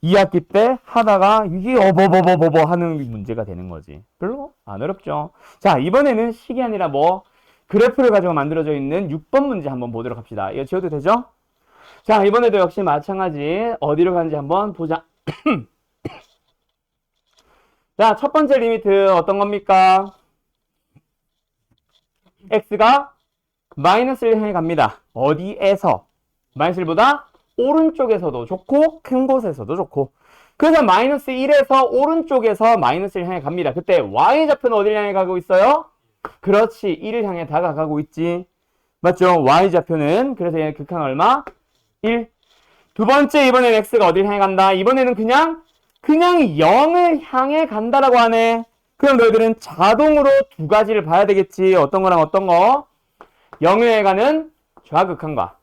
2학기 때 하다가 이게 어버버버버버 하는 문제가 되는 거지. 별로 안 어렵죠? 자, 이번에는 식이 아니라 뭐 그래프를 가지고 만들어져 있는 6번 문제 한번 보도록 합시다. 이거 지워도 되죠? 자, 이번에도 역시 마찬가지 어디로 가는지 한번 보자. 자, 첫 번째 리미트 어떤 겁니까? x가 마이너스를 향해 갑니다. 어디에서? 마이너스1보다 오른쪽에서도 좋고 큰 곳에서도 좋고. 그래서 마이너스 1에서 오른쪽에서 마이너스를 향해 갑니다. 그때 y좌표는 어디를 향해 가고 있어요? 그렇지, 1을 향해 다가가고 있지. 맞죠? y좌표는 그래서 얘는 극한 얼마? 1. 두 번째, 이번엔 x가 어디를 향해 간다? 이번에는 그냥 0을 향해 간다라고 하네. 그럼 너희들은 자동으로 두 가지를 봐야 되겠지. 어떤 거랑 어떤 거? 0을 향해 가는 좌극한과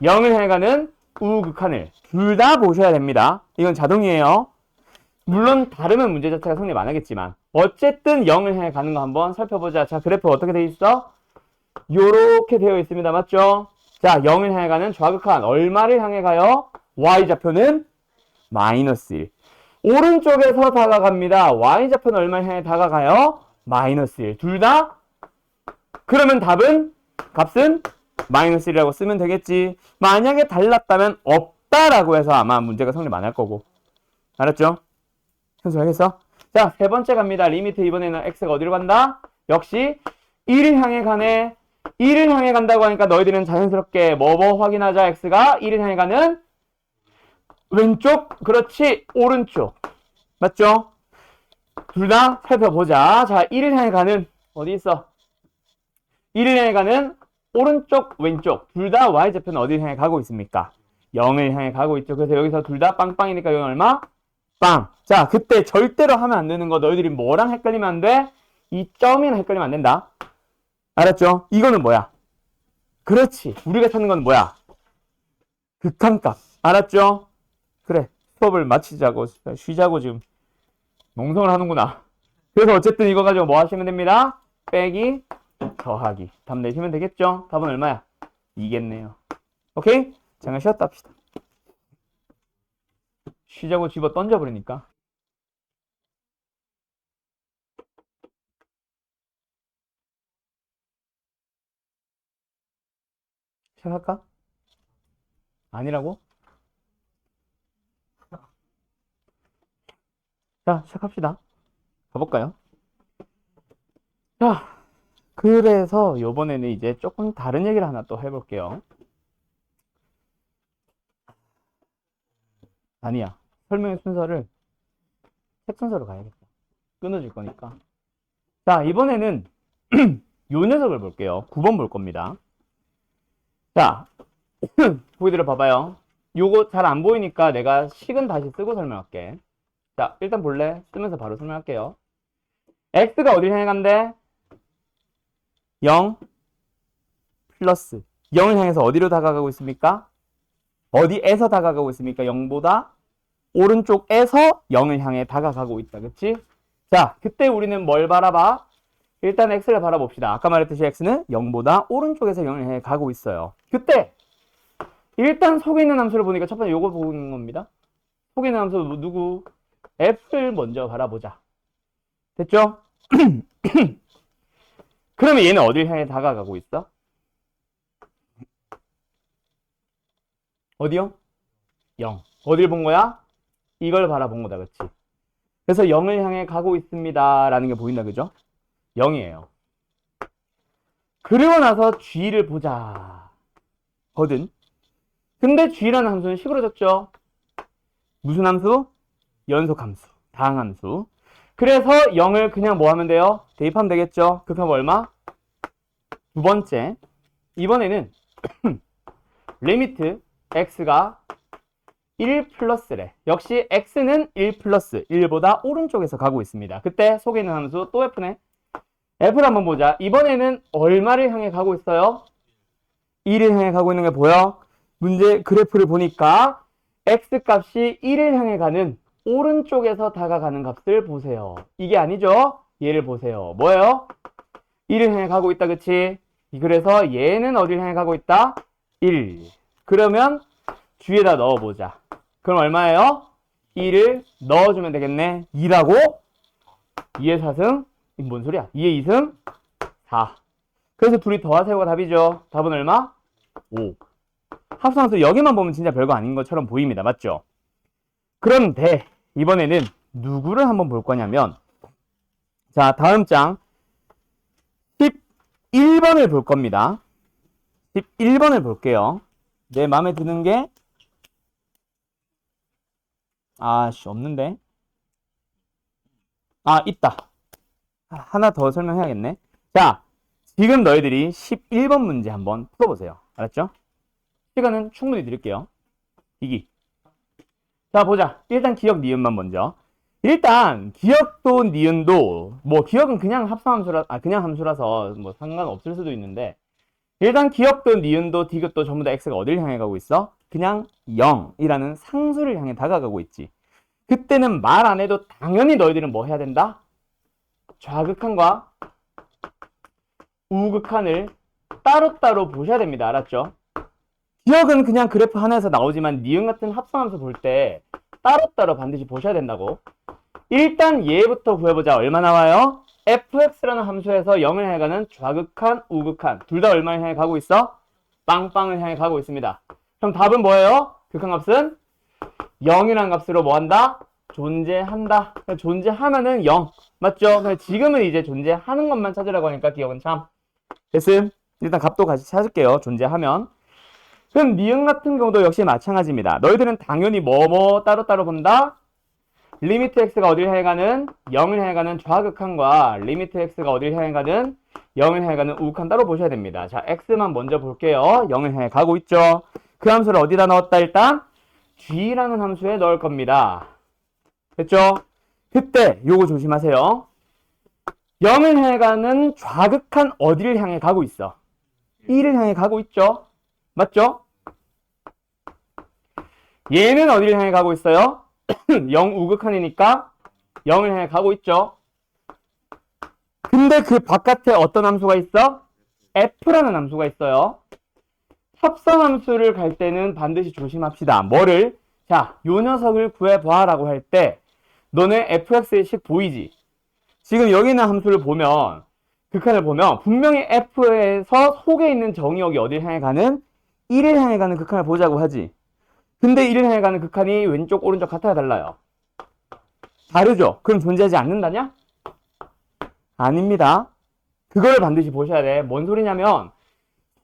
0을 향해 가는 우극한을 둘 다 보셔야 됩니다. 이건 자동이에요. 물론 다르면 문제 자체가 성립 안 하겠지만 어쨌든 0을 향해 가는 거 한번 살펴보자. 자, 그래프 어떻게 돼 있어? 요렇게 되어 있습니다. 맞죠? 자, 0을 향해 가는 좌극한 얼마를 향해 가요? y좌표는 마이너스 1. 오른쪽에서 다가갑니다. y좌표는 얼마를 향해 다가가요? 마이너스 1. 둘 다? 그러면 답은 값은 마이너스 1이라고 쓰면 되겠지. 만약에 달랐다면 없다라고 해서 아마 문제가 성립 안 할 거고. 알았죠? 현수 알겠어? 자, 세 번째 갑니다. 리미트 이번에는 x가 어디로 간다? 역시 1을 향해 가네. 1을 향해 간다고 하니까 너희들은 자연스럽게 뭐 확인하자. x가 1을 향해 가는 왼쪽, 그렇지, 오른쪽. 맞죠? 둘 다 살펴보자. 자, 1을 향해 가는 어디 있어? 1을 향해 가는 오른쪽, 왼쪽 둘 다 y좌표는 어디를 향해 가고 있습니까? 0을 향해 가고 있죠. 그래서 여기서 둘 다 빵빵이니까 여기 얼마? 빵. 자, 그때 절대로 하면 안 되는 거 너희들이 뭐랑 헷갈리면 안 돼? 이 점이랑 헷갈리면 안 된다. 알았죠? 이거는 뭐야? 그렇지. 우리가 찾는 건 뭐야? 극한값. 알았죠? 그래. 수업을 마치자고 쉬자고 지금 농성을 하는구나. 그래서 어쨌든 이거 가지고 뭐 하시면 됩니다. 빼기 더하기. 답 내시면 되겠죠? 답은 얼마야? 2겠네요. 오케이? 잠깐 쉬었다 합시다. 쉬자고 집어 던져버리니까. 시작할까? 아니라고? 자, 시작합시다. 가볼까요? 자, 그래서 요번에는 이제 조금 다른 얘기를 하나 또 해볼게요. 아니야. 설명의 순서를 책 순서로 가야겠다. 끊어질 거니까. 자, 이번에는 요 녀석을 볼게요. 9번 볼 겁니다. 자, 보기대로 봐봐요. 요거 잘 안 보이니까 내가 식은 다시 쓰고 설명할게. 자, 일단 볼래? 쓰면서 바로 설명할게요. x가 어디를 향해 간대? 0 플러스 0을 향해서 어디로 다가가고 있습니까? 어디에서 다가가고 있습니까? 0보다 오른쪽에서 0을 향해 다가가고 있다. 그치? 자, 그때 우리는 뭘 바라봐? 일단 x를 바라봅시다. 아까 말했듯이 x는 0보다 오른쪽에서 0을 향해 가고 있어요. 그때 일단 속에 있는 함수를 보니까 첫 번째 요거 보는 겁니다. 속에 있는 함수 누구? f를 먼저 바라보자. 됐죠? 그러면 얘는 어디를 향해 다가가고 있어? 어디요? 0. 어딜 본 거야? 이걸 바라본 거다. 그치? 그래서 0을 향해 가고 있습니다. 라는 게 보인다. 그죠? 0이에요. 그리고 나서 g를 보자. 거든. 근데 g라는 함수는 식으로 줬죠. 무슨 함수? 연속함수. 다항함수. 그래서 0을 그냥 뭐 하면 돼요? 대입하면 되겠죠? 그럼 얼마? 두 번째, 이번에는 리미트 x가 1 플러스래. 역시 x는 1 플러스 1보다 오른쪽에서 가고 있습니다. 그때 속에 있는 함수 또 f네. f를 한번 보자. 이번에는 얼마를 향해 가고 있어요? 1을 향해 가고 있는 게 보여? 문제 그래프를 보니까 x 값이 1을 향해 가는 오른쪽에서 다가가는 값을 보세요. 이게 아니죠? 얘를 보세요. 뭐예요? 1을 향해 가고 있다, 그치? 그래서 얘는 어디를 향해 가고 있다? 1. 그러면 뒤에다 넣어보자. 그럼 얼마예요? 2를 넣어주면 되겠네. 2라고? 2의 4승? 이게 뭔 소리야? 2의 2승? 4. 그래서 둘이 더하세요가 답이죠. 답은 얼마? 5. 합성함수 여기만 보면 진짜 별거 아닌 것처럼 보입니다. 맞죠? 그런데 이번에는 누구를 한번 볼 거냐면, 자, 다음 장 11번을 볼 겁니다. 11번을 볼게요. 내 마음에 드는 게 없는데. 있다. 하나 더 설명해야겠네. 자, 지금 너희들이 11번 문제 한번 풀어보세요. 알았죠? 시간은 충분히 드릴게요. 기기. 자, 보자. 일단 기억, 니은만 먼저. 일단 기억도 니은도 뭐 기억은 그냥 그냥 함수라서 뭐 상관없을 수도 있는데, 일단 기억도 니은도 디귿도 전부 다 x가 어딜 향해 가고 있어? 그냥 0이라는 상수를 향해 다가가고 있지. 그때는 말 안 해도 당연히 너희들은 뭐 해야 된다? 좌극한과 우극한을 따로따로 보셔야 됩니다. 알았죠? 기억은 그냥 그래프 하나에서 나오지만 니은 같은 합성함수 볼 때 따로따로 반드시 보셔야 된다고. 일단 얘부터 구해보자. 얼마 나와요? fx라는 함수에서 0을 향해 가는 좌극한, 우극한 둘 다 얼마를 향해 가고 있어? 빵빵을 향해 가고 있습니다. 그럼 답은 뭐예요? 극한값은 0이라는 값으로 뭐 한다? 존재한다. 존재하면은 0. 맞죠? 지금은 이제 존재하는 것만 찾으라고 하니까 기억은 참. 됐음? 일단 값도 같이 찾을게요. 존재하면. 그럼 니은 같은 경우도 역시 마찬가지입니다. 너희들은 당연히 뭐뭐 따로따로 본다? 리미트 x가 어딜 향해 가는? 0을 향해 가는 좌극한과 리미트 x가 어딜 향해 가는? 0을 향해 가는 우극한 따로 보셔야 됩니다. 자, x만 먼저 볼게요. 0을 향해 가고 있죠. 그 함수를 어디다 넣었다? 일단 g라는 함수에 넣을 겁니다. 됐죠? 그때 요거 조심하세요. 0을 향해 가는 좌극한 어디를 향해 가고 있어? 1을 향해 가고 있죠? 맞죠? 얘는 어디를 향해 가고 있어요? 0 우극한이니까 0을 향해 가고 있죠. 근데 그 바깥에 어떤 함수가 있어? f라는 함수가 있어요. 합성함수를 갈 때는 반드시 조심합시다. 뭐를? 자, 요 녀석을 구해봐 라고 할 때 너네 fx의 식 보이지? 지금 여기 있는 함수를 보면, 극한을 보면 분명히 f에서 속에 있는 정의역이 어딜 향해 가는? 1을 향해 가는 극한을 보자고 하지. 근데 1을 향해 가는 극한이 왼쪽 오른쪽 같아야 달라요? 다르죠? 그럼 존재하지 않는다냐? 아닙니다. 그걸 반드시 보셔야 돼. 뭔 소리냐면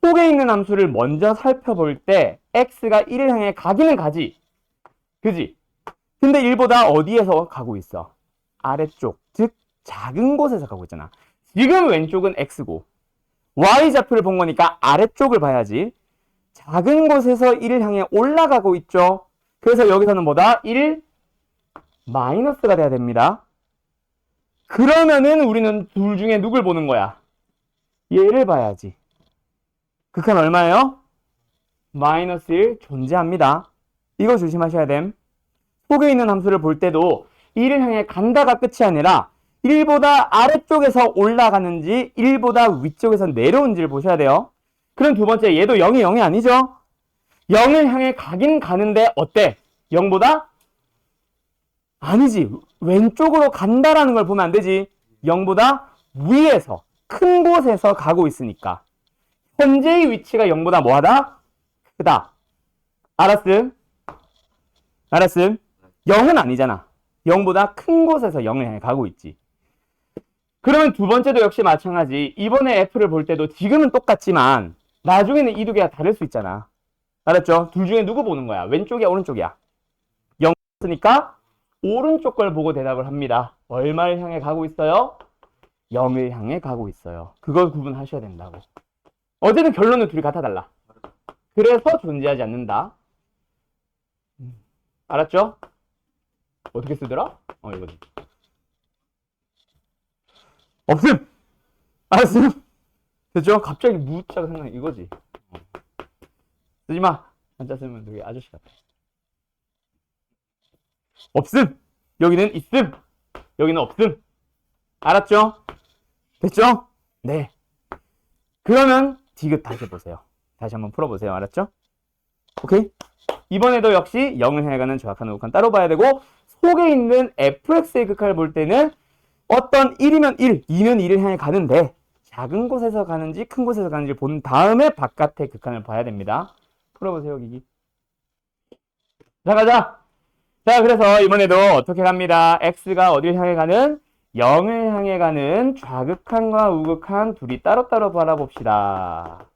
속에 있는 함수를 먼저 살펴볼 때 x가 1을 향해 가기는 가지. 그지? 근데 1보다 어디에서 가고 있어? 아래쪽, 즉 작은 곳에서 가고 있잖아. 지금 왼쪽은 x고 y좌표를 본 거니까 아래쪽을 봐야지. 작은 곳에서 1을 향해 올라가고 있죠. 그래서 여기서는 뭐다? 1 마이너스가 돼야 됩니다. 그러면은 우리는 둘 중에 누굴 보는 거야? 얘를 봐야지. 극한 얼마예요? 마이너스 1 존재합니다. 이거 조심하셔야 됨. 속에 있는 함수를 볼 때도 1을 향해 간다가 끝이 아니라 1보다 아래쪽에서 올라가는지 1보다 위쪽에서 내려오는지를 보셔야 돼요. 그럼 두 번째, 얘도 0이 0이 아니죠? 0을 향해 가긴 가는데 어때? 0보다? 아니지. 왼쪽으로 간다라는 걸 보면 안 되지. 0보다 위에서, 큰 곳에서 가고 있으니까. 현재의 위치가 0보다 뭐하다? 크다. 알았음? 알았음? 0은 아니잖아. 0보다 큰 곳에서 0을 향해 가고 있지. 그러면 두 번째도 역시 마찬가지. 이번에 f를 볼 때도 지금은 똑같지만 나중에는 이 두 개가 다를 수 있잖아. 알았죠? 둘 중에 누구 보는 거야? 왼쪽이야, 오른쪽이야? 0이니까 오른쪽 걸 보고 대답을 합니다. 얼마를 향해 가고 있어요? 0을 향해 가고 있어요. 그걸 구분하셔야 된다고. 어쨌든 결론은 둘이 같아 달라. 그래서 존재하지 않는다. 알았죠? 어떻게 쓰더라? 이거지. 없음! 알았음? 됐죠? 갑자기 무자가 생각나. 이거지. 쓰지 마. 한자 쓰면 되게 아저씨 같아. 없음! 여기는 있음! 여기는 없음! 알았죠? 됐죠? 네. 그러면 디귿 다시 해보세요. 다시 한번 풀어보세요. 알았죠? 오케이? 이번에도 역시 0을 향해 가는 정확한 우극한 따로 봐야 되고, 속에 있는 fx의 극한을 볼 때는 어떤 1이면 1, 2면 2를 향해 가는데 작은 곳에서 가는지 큰 곳에서 가는지 본 다음에 바깥의 극한을 봐야 됩니다. 풀어보세요, 기기. 자, 가자. 자, 그래서 이번에도 어떻게 갑니다. x가 어디를 향해 가는? 0을 향해 가는 좌극한과 우극한 둘이 따로따로 바라봅시다.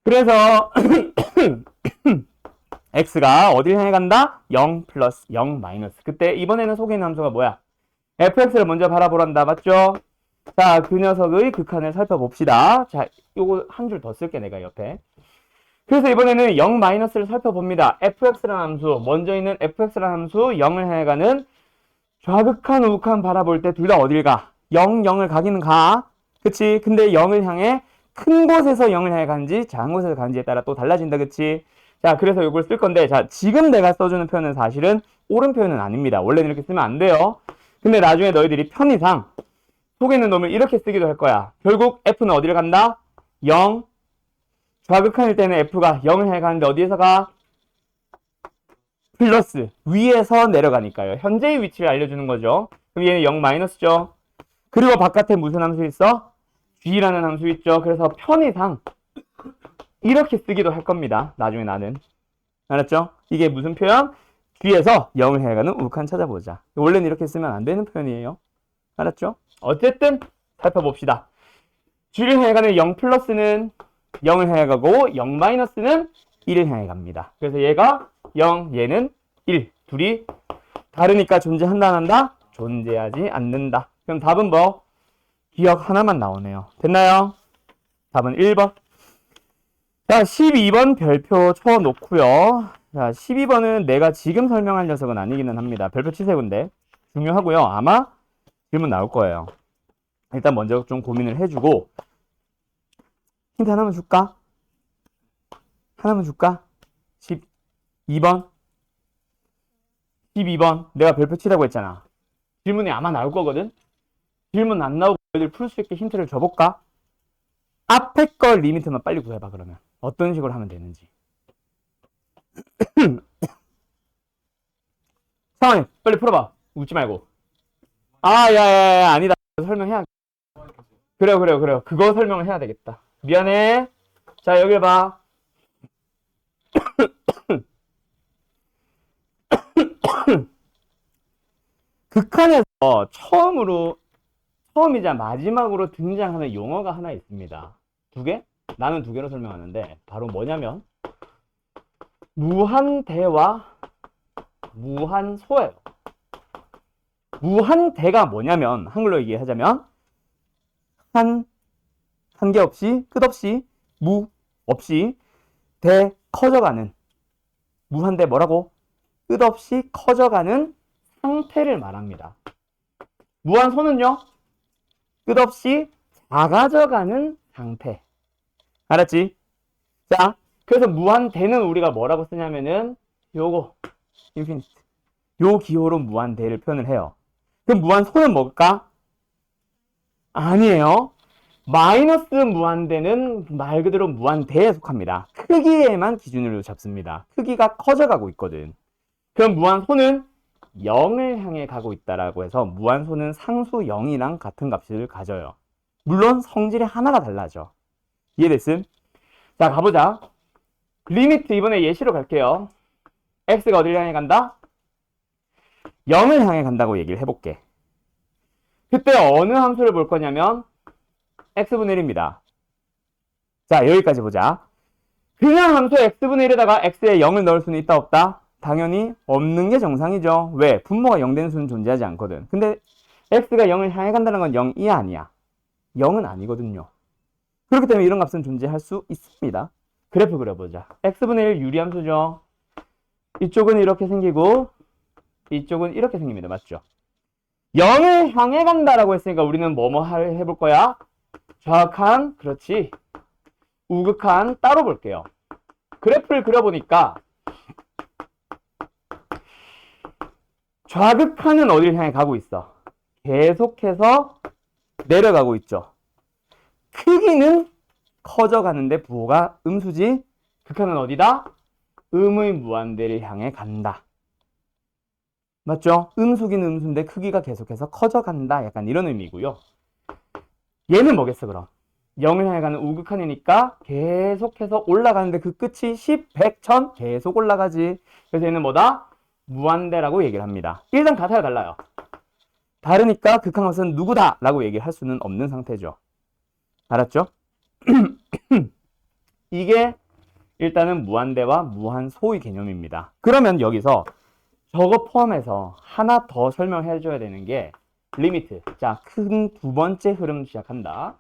그래서 x가 어디를 향해 간다? 0 플러스 0 마이너스. 그때 이번에는 속에 있는 함수가 뭐야? fx를 먼저 바라보란다. 맞죠? 자, 그 녀석의 극한을 살펴봅시다. 자, 요거 한 줄 더 쓸게, 내가 옆에. 그래서 이번에는 0 마이너스를 살펴봅니다. fx라는 함수, 먼저 있는 fx라는 함수 0을 향해 가는 좌극한, 우극한 바라볼 때 둘 다 어딜 가? 0, 0을 가기는 가. 그치? 근데 0을 향해 큰 곳에서 0을 향해 가는지 작은 곳에서 가는지에 따라 또 달라진다. 그치? 자, 그래서 이걸 쓸 건데, 자, 지금 내가 써주는 표현은 사실은 옳은 표현은 아닙니다. 원래는 이렇게 쓰면 안 돼요. 근데 나중에 너희들이 편의상 속에 있는 놈을 이렇게 쓰기도 할 거야. 결국 F는 어디를 간다? 0. 좌극한일 때는 F가 0을 향해 가는데 어디에서 가? 플러스. 위에서 내려가니까요. 현재의 위치를 알려주는 거죠. 그럼 얘는 0 마이너스죠. 그리고 바깥에 무슨 함수 있어? G라는 함수 있죠. 그래서 편의상 이렇게 쓰기도 할 겁니다. 나중에 나는. 알았죠? 이게 무슨 표현? G에서 0을 향해 가는 우극한 찾아보자. 원래는 이렇게 쓰면 안 되는 표현이에요. 알았죠? 어쨌든 살펴봅시다. G를 향해 가는 0 플러스는 0을 향해 가고 0 마이너스는 1을 향해 갑니다. 그래서 얘가 0, 얘는 1. 둘이 다르니까 존재한다, 안 한다? 존재하지 않는다. 그럼 답은 뭐? 기억 하나만 나오네요. 됐나요? 답은 1번. 자, 12번 별표 쳐놓고요. 자, 12번은 내가 지금 설명할 녀석은 아니기는 합니다. 별표 치세요, 근데. 중요하고요. 아마 질문 나올 거예요. 일단 먼저 좀 고민을 해주고, 힌트 하나만 줄까? 하나만 줄까? 12번. 12번. 내가 별표 치라고 했잖아. 질문이 아마 나올 거거든? 질문 안 나오고 너희들 풀 수 있게 힌트를 줘볼까? 앞에 거 리미트만 빨리 구해봐, 그러면. 어떤 식으로 하면 되는지. 상황이 빨리 풀어봐. 웃지 말고. 아, 야, 아니다. 설명해야. 그래요. 그거 설명을 해야 되겠다. 미안해. 자, 여길 봐. 극한에서 처음이자 마지막으로 등장하는 용어가 하나 있습니다. 두 개? 나는 두 개로 설명하는데, 바로 뭐냐면, 무한대와 무한소예요. 무한대가 뭐냐면, 한글로 얘기하자면, 한계 없이, 끝없이, 없이, 대, 커져가는, 무한대 뭐라고? 끝없이 커져가는 상태를 말합니다. 무한소는요? 끝없이 작아져가는 상태. 알았지? 자, 그래서 무한대는 우리가 뭐라고 쓰냐면은 요거 인피니트. 요 기호로 무한대를 표현을 해요. 그럼 무한소는 뭘까? 아니에요. 마이너스 무한대는 말 그대로 무한대에 속합니다. 크기에만 기준으로 잡습니다. 크기가 커져가고 있거든. 그럼 무한소는 0을 향해 가고 있다라고 해서 무한소는 상수 0이랑 같은 값을 가져요. 물론 성질의 하나가 달라져. 이해됐음? 자, 가보자. 리미트 이번에 예시로 갈게요. x가 어디를 향해 간다? 0을 향해 간다고 얘기를 해볼게. 그때 어느 함수를 볼 거냐면 x분의 1입니다. 자, 여기까지 보자. 그냥 함수 x분의 1에다가 x에 0을 넣을 수는 있다 없다? 당연히 없는 게 정상이죠. 왜? 분모가 0 되는 수는 존재하지 않거든. 근데 x가 0을 향해 간다는 건 0이 아니야. 0은 아니거든요. 그렇기 때문에 이런 값은 존재할 수 있습니다. 그래프 그려보자. x분의 1 유리함수죠. 이쪽은 이렇게 생기고 이쪽은 이렇게 생깁니다. 맞죠? 0을 향해 간다라고 했으니까 우리는 뭐뭐 해볼 거야? 좌극한, 그렇지. 우극한 따로 볼게요. 그래프를 그려보니까 좌극한은 어디를 향해 가고 있어? 계속해서 내려가고 있죠. 크기는 커져가는데 부호가 음수지. 극한은 어디다? 음의 무한대를 향해 간다. 맞죠? 음수긴 음수인데 크기가 계속해서 커져간다. 약간 이런 의미고요. 얘는 뭐겠어 그럼? 0을 향해 가는 우극한이니까 계속해서 올라가는데 그 끝이 10, 100, 1000 계속 올라가지. 그래서 얘는 뭐다? 무한대라고 얘기를 합니다. 일단 같아요, 달라요? 다르니까 극한값은 누구다? 라고 얘기를 할 수는 없는 상태죠. 알았죠? 이게 일단은 무한대와 무한소의 개념입니다. 그러면 여기서 저거 포함해서 하나 더 설명해 줘야 되는 게 리미트. 자, 큰 두 번째 흐름 시작한다.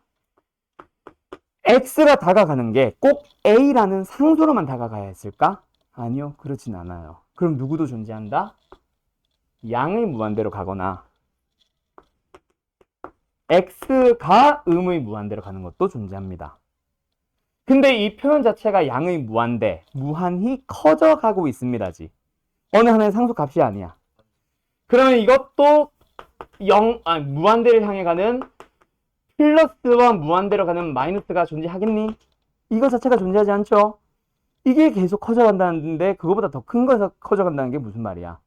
x가 다가가는 게 꼭 a라는 상수로만 다가가야 했을까? 아니요, 그렇진 않아요. 그럼 누구도 존재한다? 양의 무한대로 가거나 x가 음의 무한대로 가는 것도 존재합니다. 근데 이 표현 자체가 양의 무한대, 무한히 커져가고 있습니다지. 어느 하나의 상수값이 아니야. 그러면 이것도 무한대를 향해 가는 플러스와 무한대로 가는 마이너스가 존재하겠니? 이거 자체가 존재하지 않죠? 이게 계속 커져간다는데 그거보다 더 큰 거에서 커져간다는 게 무슨 말이야?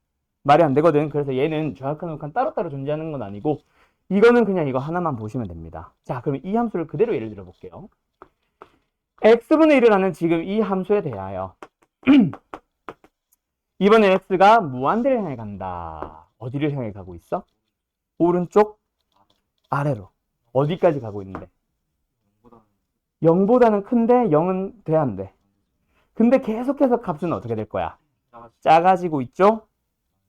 말이 안 되거든. 그래서 얘는 좌극한 우극한 따로따로 존재하는 건 아니고 이거는 그냥 이거 하나만 보시면 됩니다. 자, 그럼 이 함수를 그대로 예를 들어 볼게요. x분의 1을 하는 지금 이 함수에 대하여 이번에 x가 무한대를 향해 간다. 어디를 향해 가고 있어? 오른쪽 아래로. 어디까지 가고 있는데? 0보다는 큰데 0은 돼 안 돼? 근데 계속해서 값은 어떻게 될 거야? 작아지고 있죠?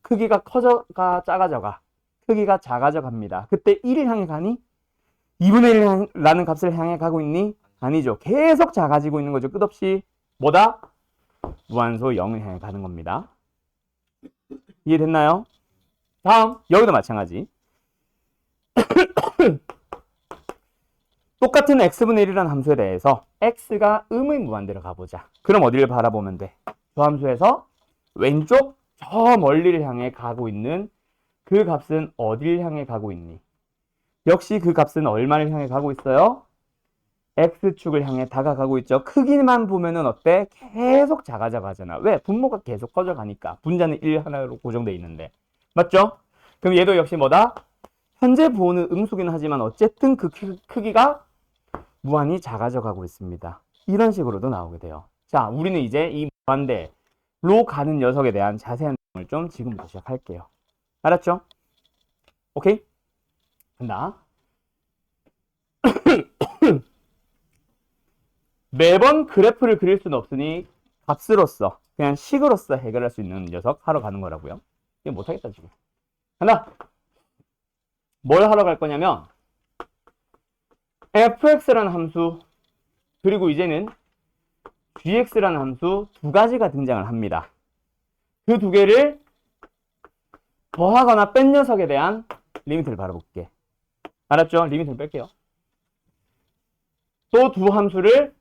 크기가 커져가 작아져가. 크기가 작아져 갑니다. 그때 1을 향해 가니? 2분의 1라는 값을 향해 가고 있니? 아니죠. 계속 작아지고 있는 거죠. 끝없이 뭐다? 무한소 0을 향해 가는 겁니다. 이해됐나요? 다음, 여기도 마찬가지. 똑같은 x분의 1이라는 함수에 대해서 x가 음의 무한대로 가보자. 그럼 어디를 바라보면 돼? 저 함수에서 왼쪽 저 멀리를 향해 가고 있는 그 값은 어디를 향해 가고 있니? 역시 그 값은 얼마를 향해 가고 있어요? x축을 향해 다가가고 있죠. 크기만 보면은 어때? 계속 작아져 가잖아. 왜? 분모가 계속 커져가니까. 분자는 1 하나로 고정돼 있는데. 맞죠? 그럼 얘도 역시 뭐다? 현재 부호는 음수긴 하지만 어쨌든 그 크기가 무한히 작아져 가고 있습니다. 이런 식으로도 나오게 돼요. 자, 우리는 이제 이 무한대로 가는 녀석에 대한 자세한 내용을 좀 지금부터 시작할게요. 알았죠? 오케이? 간다. 매번 그래프를 그릴 수는 없으니 값으로서 그냥 식으로서 해결할 수 있는 녀석 하러 가는 거라고요. 이거 못하겠다 지금. 간다. 뭘 하러 갈 거냐면 fx라는 함수 그리고 이제는 gx라는 함수 두 가지가 등장을 합니다. 그 두 개를 더하거나 뺀 녀석에 대한 리미트를 바라볼게. 알았죠? 리미트를 뺄게요. 또 두 함수를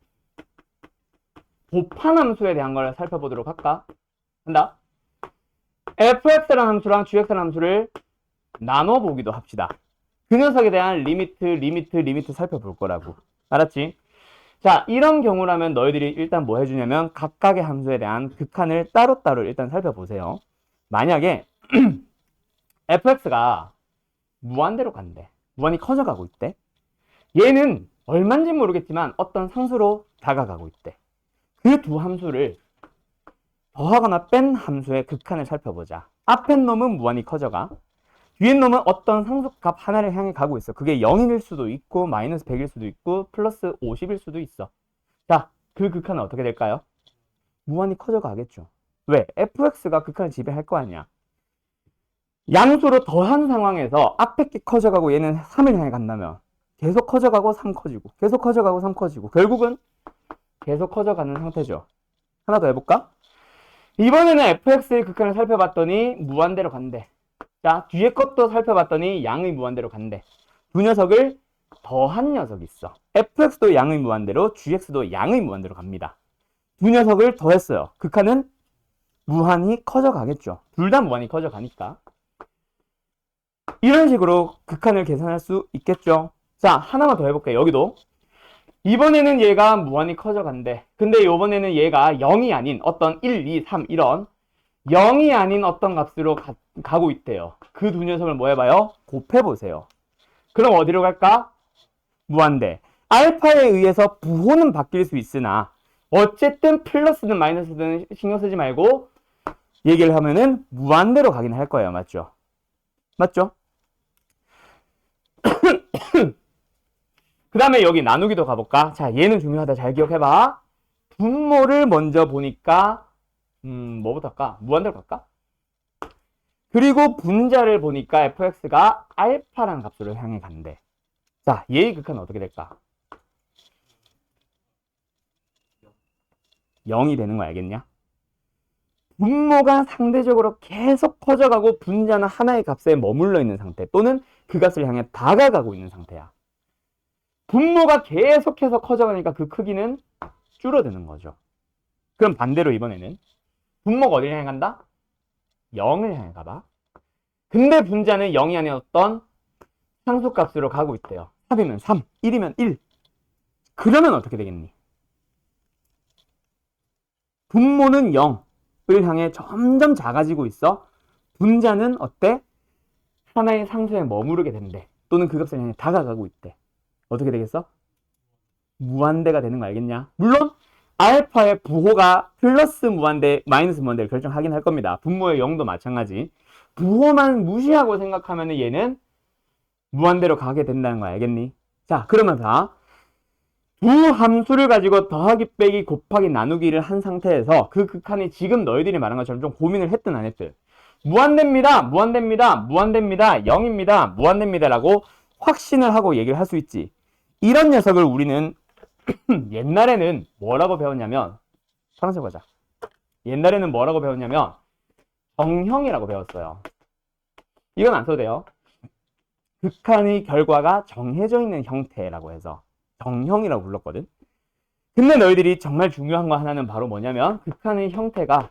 곱한 함수에 대한 걸 살펴보도록 할까? 한다. fx라는 함수랑 gx라는 함수를 나눠보기도 합시다. 그 녀석에 대한 리미트 살펴볼 거라고. 알았지? 자, 이런 경우라면 너희들이 일단 뭐 해주냐면 각각의 함수에 대한 극한을 따로따로 일단 살펴보세요. 만약에 fx가 무한대로 간대. 무한히 커져가고 있대. 얘는 얼마인지 모르겠지만 어떤 상수로 다가가고 있대. 그 두 함수를 더하거나 뺀 함수의 극한을 살펴보자. 앞에 놈은 무한히 커져가. 뒤에 놈은 어떤 상수값 하나를 향해 가고 있어. 그게 0일 수도 있고 마이너스 100일 수도 있고 플러스 50일 수도 있어. 자, 그 극한은 어떻게 될까요? 무한히 커져가겠죠. 왜? fx가 극한을 지배할 거 아니야. 양수로 더한 상황에서 앞에 게 커져가고 얘는 3을 향해 간다면 계속 커져가고 3 커지고 계속 커져가고 3 커지고 결국은 계속 커져가는 상태죠. 하나 더 해볼까? 이번에는 fx의 극한을 살펴봤더니 무한대로 간대. 자, 뒤에 것도 살펴봤더니 양의 무한대로 간대. 두 녀석을 더한 녀석이 있어. fx도 양의 무한대로, gx도 양의 무한대로 갑니다. 두 녀석을 더했어요. 극한은 무한히 커져가겠죠. 둘 다 무한히 커져가니까. 이런 식으로 극한을 계산할 수 있겠죠. 자, 하나만 더 해볼게요. 여기도. 이번에는 얘가 무한히 커져간대. 근데 이번에는 얘가 0이 아닌 어떤 1, 2, 3 이런 0이 아닌 어떤 값으로 가고 있대요. 그 두 녀석을 뭐 해봐요? 곱해보세요. 그럼 어디로 갈까? 무한대. 알파에 의해서 부호는 바뀔 수 있으나 어쨌든 플러스든 마이너스든 신경 쓰지 말고 얘기를 하면은 무한대로 가긴 할 거예요. 맞죠? 맞죠? 그 다음에 여기 나누기도 가볼까? 자, 얘는 중요하다. 잘 기억해봐. 분모를 먼저 보니까 뭐부터 할까? 무한대로 갈까? 그리고 분자를 보니까 fx가 알파라는 값으로 향해 간대. 자, 얘의 극한은 어떻게 될까? 0이 되는 거 알겠냐? 분모가 상대적으로 계속 커져가고 분자는 하나의 값에 머물러 있는 상태 또는 그 값을 향해 다가가고 있는 상태야. 분모가 계속해서 커져가니까 그 크기는 줄어드는 거죠. 그럼 반대로 이번에는 분모가 어디를 향해 간다? 0을 향해 가봐. 근데 분자는 0이 아닌 어떤 상수값으로 가고 있대요. 3이면 3, 1이면 1. 그러면 어떻게 되겠니? 분모는 0을 향해 점점 작아지고 있어. 분자는 어때? 하나의 상수에 머무르게 된대. 또는 그 값을 향해 다가가고 있대. 어떻게 되겠어? 무한대가 되는 거 알겠냐? 물론 알파의 부호가 플러스 무한대, 마이너스 무한대를 결정하긴 할 겁니다. 분모의 0도 마찬가지. 부호만 무시하고 생각하면 얘는 무한대로 가게 된다는 거 알겠니? 자, 그러면 봐. 두 함수를 가지고 더하기, 빼기, 곱하기, 나누기를 한 상태에서 그 극한이 지금 너희들이 말한 것처럼 좀 고민을 했든 안 했든 무한대입니다, 무한대입니다, 무한대입니다, 0입니다, 무한대입니다 라고 확신을 하고 얘기를 할 수 있지. 이런 녀석을 우리는 옛날에는 뭐라고 배웠냐면 파란색 보자. 옛날에는 뭐라고 배웠냐면 정형이라고 배웠어요. 이건 안 써도 돼요. 극한의 결과가 정해져 있는 형태라고 해서 정형이라고 불렀거든. 근데 너희들이 정말 중요한 거 하나는 바로 뭐냐면 극한의 형태가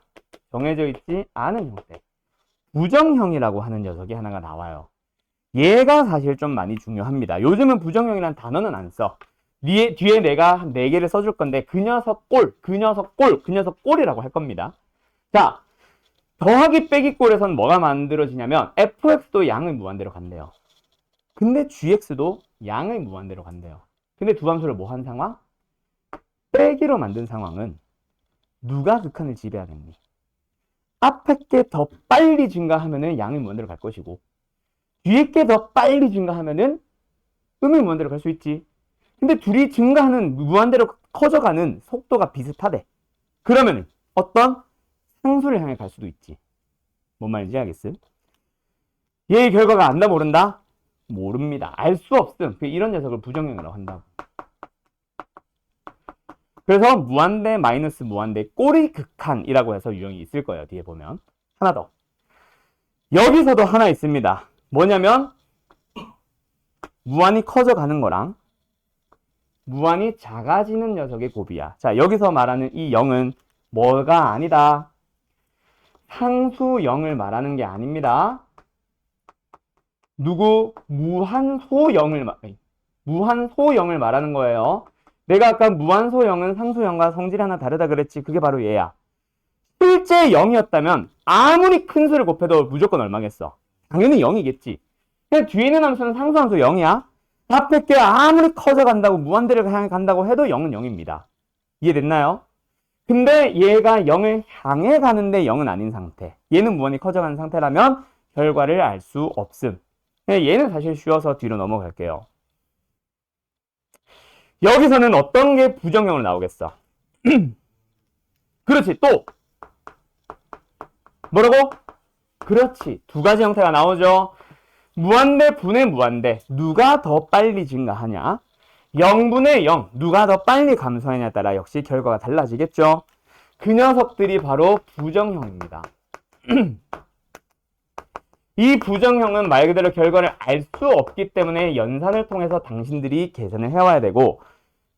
정해져 있지 않은 형태, 부정형이라고 하는 녀석이 하나가 나와요. 얘가 사실 좀 많이 중요합니다. 요즘은 부정형이란 단어는 안 써. 뒤에 내가 4개를 써줄 건데 그 녀석 꼴, 그 녀석 꼴, 그 녀석 꼴이라고 할 겁니다. 자, 더하기 빼기 꼴에서는 뭐가 만들어지냐면 fx도 양의 무한대로 간대요. 근데 gx도 양의 무한대로 간대요. 근데 두 함수를 뭐 한 상황? 빼기로 만든 상황은 누가 극한을 지배하겠니? 앞에 게 더 빨리 증가하면은 양의 무한대로 갈 것이고 뒤에 게 더 빨리 증가하면은 음의 무한대로 갈 수 있지. 근데 둘이 증가하는 무한대로 커져가는 속도가 비슷하대. 그러면은 어떤 상수를 향해 갈 수도 있지. 뭔 말인지 알겠음? 얘의 결과가 안다 모른다? 모릅니다. 알 수 없음. 이런 녀석을 부정형이라고 한다고. 그래서 무한대 마이너스 무한대 꼴의 극한이라고 해서 유형이 있을 거예요. 뒤에 보면. 하나 더. 여기서도 하나 있습니다. 뭐냐면 무한히 커져가는 거랑 무한히 작아지는 녀석의 곱이야. 자, 여기서 말하는 이 0은 뭐가 아니다. 상수 0을 말하는 게 아닙니다. 누구? 무한소 0을 말하는 거예요. 내가 아까 무한소 0은 상수 0과 성질이 하나 다르다 그랬지. 그게 바로 얘야. 실제 0이었다면 아무리 큰 수를 곱해도 무조건 얼마겠어? 당연히 0이겠지. 근데 뒤에 있는 함수는 상수함수 0이야. 앞에 게 아무리 커져간다고 무한대를 향해 간다고 해도 0은 0입니다. 이해됐나요? 근데 얘가 0을 향해 가는데 0은 아닌 상태. 얘는 무한히 커져가는 상태라면 결과를 알 수 없음. 얘는 사실 쉬워서 뒤로 넘어갈게요. 여기서는 어떤 게 부정형으로 나오겠어? 그렇지. 또 뭐라고? 그렇지. 두 가지 형태가 나오죠. 무한대 분의 무한대. 누가 더 빨리 증가하냐? 0분의 0. 누가 더 빨리 감소하냐에 따라 역시 결과가 달라지겠죠. 그 녀석들이 바로 부정형입니다. 이 부정형은 말 그대로 결과를 알 수 없기 때문에 연산을 통해서 당신들이 계산을 해와야 되고,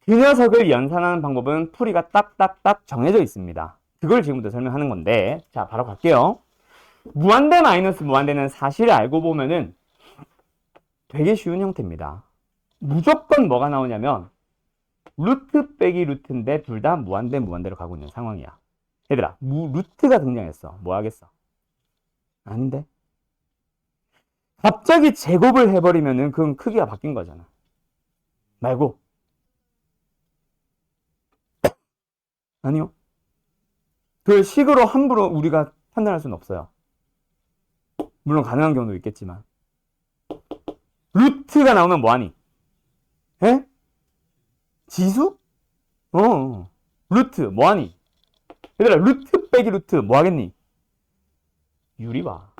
그 녀석을 연산하는 방법은 풀이가 딱딱딱 정해져 있습니다. 그걸 지금부터 설명하는 건데, 자, 바로 갈게요. 무한대 마이너스 무한대는 사실 알고 보면은 되게 쉬운 형태입니다. 무조건 뭐가 나오냐면 루트 빼기 루트인데 둘 다 무한대 무한대로 가고 있는 상황이야. 얘들아, 루트가 등장했어. 뭐 하겠어? 아닌데? 갑자기 제곱을 해버리면은 그건 크기가 바뀐 거잖아. 말고. 아니요. 그 식으로 함부로 우리가 판단할 수는 없어요. 물론 가능한 경우도 있겠지만. 루트가 나오면 뭐하니? 에? 지수? 루트 뭐하니? 얘들아, 루트 빼기 루트 뭐하겠니? 유리화.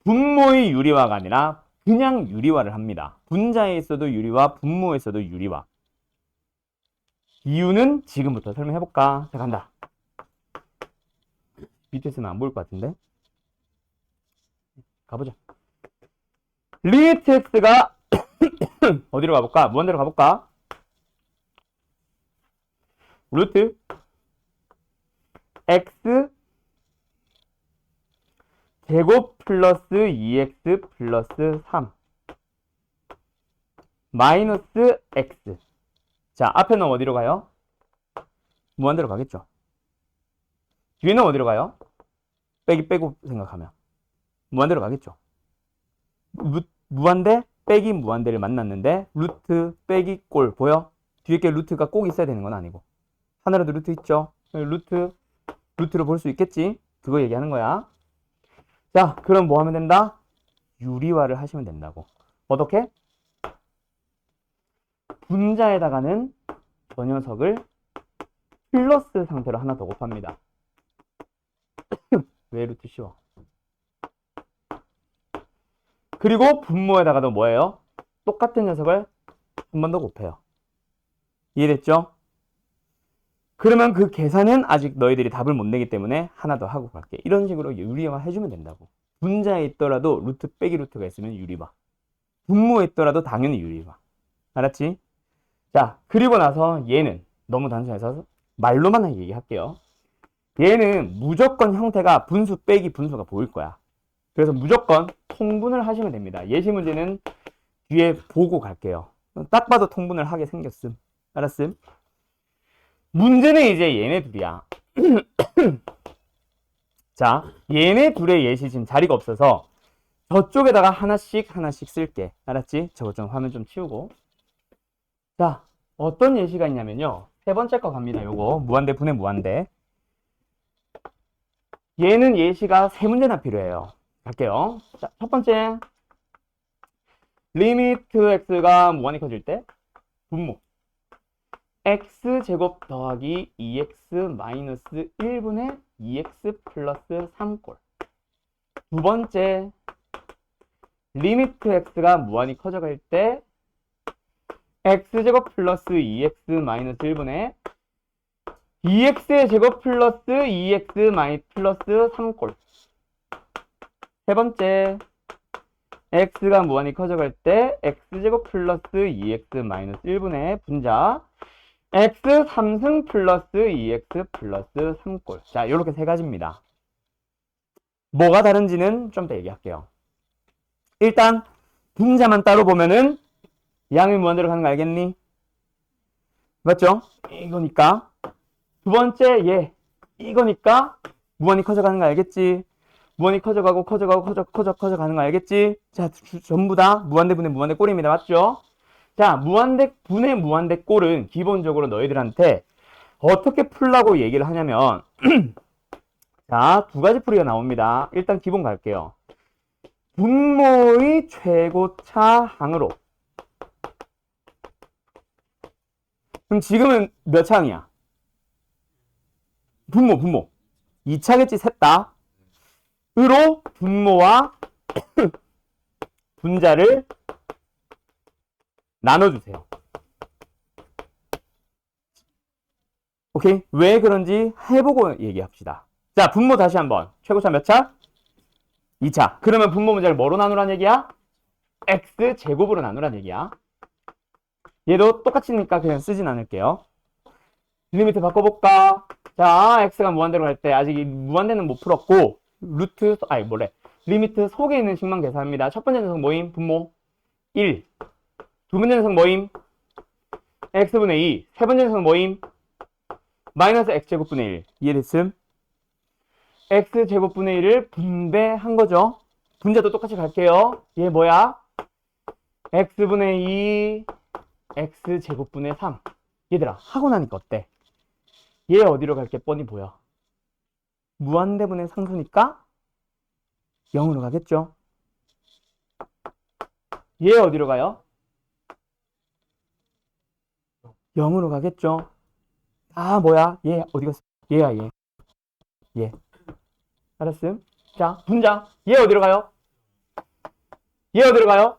분모의 유리화가 아니라 그냥 유리화를 합니다. 분자에 있어도 유리화, 분모에 있어도 유리화. 이유는 지금부터 설명해볼까? 자, 간다. 밑에서는 안 보일 것 같은데? 가보자. 리미트 x가 어디로 가볼까? 무한대로 가볼까? 루트 x 제곱 플러스 2x 플러스 3 마이너스 x. 자, 앞에는 어디로 가요? 무한대로 가겠죠. 뒤에는 어디로 가요? 빼고 생각하면 무한대로 가겠죠. 무한대 빼기 무한대를 만났는데 루트 빼기 꼴 보여? 뒤에 게 루트가 꼭 있어야 되는 건 아니고 하나라도 루트 있죠. 루트로 볼 수 있겠지. 그거 얘기하는 거야. 자, 그럼 뭐 하면 된다? 유리화를 하시면 된다고. 어떻게? 분자에다가는 저 녀석을 플러스 상태로 하나 더 곱합니다. 왜 루트 씌워? 그리고 분모에다가도 뭐예요? 똑같은 녀석을 한 번 더 곱해요. 이해됐죠? 그러면 그 계산은 아직 너희들이 답을 못 내기 때문에 하나 더 하고 갈게. 이런 식으로 유리화 해주면 된다고. 분자에 있더라도 루트 빼기 루트가 있으면 유리화. 분모에 있더라도 당연히 유리화. 알았지? 자, 그리고 나서 얘는 너무 단순해서 말로만 얘기할게요. 얘는 무조건 형태가 분수 빼기 분수가 보일 거야. 그래서 무조건 통분을 하시면 됩니다. 예시 문제는 뒤에 보고 갈게요. 딱 봐도 통분을 하게 생겼음. 알았음? 문제는 이제 얘네 둘이야. 자, 얘네 둘의 예시 지금 자리가 없어서 저쪽에다가 하나씩 쓸게. 알았지? 저거 좀 화면 좀 치우고. 자, 어떤 예시가 있냐면요. 세 번째 거 갑니다. 요거 무한대 분의 무한대. 얘는 예시가 세 문제나 필요해요. 갈게요. 자, 첫 번째. 리미트 x가 무한히 커질 때 분모 x제곱 더하기 2x 마이너스 1분의 2x 플러스 3꼴. 두 번째. 리미트 x가 무한히 커져갈 때 x제곱 플러스 2x 마이너스 1분의 2x의 제곱 플러스 2x 마이 플러스 3꼴. 세 번째. x가 무한히 커져갈 때 x제곱 플러스 2x 마이너스 1분의 분자 x 3승 플러스 2x 플러스 3꼴. 자, 요렇게 세 가지입니다. 뭐가 다른지는 좀 더 얘기할게요. 일단 분자만 따로 보면은 양이 무한대로 가는 거 알겠니? 맞죠? 이거니까. 두 번째 얘 이거니까 무한히 커져가는 거 알겠지? 무한히 커져가고 커져가는 거 알겠지? 자, 전부 다 무한대 분의 무한대 꼴입니다. 맞죠? 자, 무한대 분의 무한대 꼴은 기본적으로 너희들한테 어떻게 풀라고 얘기를 하냐면 자, 두 가지 풀이가 나옵니다. 일단 기본 갈게요. 분모의 최고차 항으로. 그럼 지금은 몇 차항이야? 분모. 2차겠지 셋 다. 으로 분모와 분자를 나눠주세요. 오케이? 왜 그런지 해보고 얘기합시다. 자, 분모 다시 한번. 최고차 몇 차? 2차. 그러면 분모 분자를 뭐로 나누란 얘기야? x제곱으로 나누란 얘기야. 얘도 똑같으니까 그냥 쓰진 않을게요. 리미트 바꿔볼까? 자, x가 무한대로 갈 때 아직 이 무한대는 못 풀었고 리미트 속에 있는 식만 계산합니다. 첫 번째 녀석 뭐임? 분모 1. 두 번째 녀석 뭐임? x분의 2. 세 번째 녀석 뭐임? 마이너스 x제곱분의 1. 이해됐음? x제곱분의 1을 분배한 거죠. 분자도 똑같이 갈게요. 얘 뭐야? x분의 2, x제곱분의 3. 얘들아, 하고 나니까 어때? 얘 어디로 갈게 뻔히 보여. 무한대분의 상수니까 0으로 가겠죠. 얘 어디로 가요? 0으로 가겠죠. 아, 뭐야? 얘 어디 갔어? 얘야, 얘. 얘. 알았음? 자, 분자. 얘 어디로 가요? 얘 어디로 가요?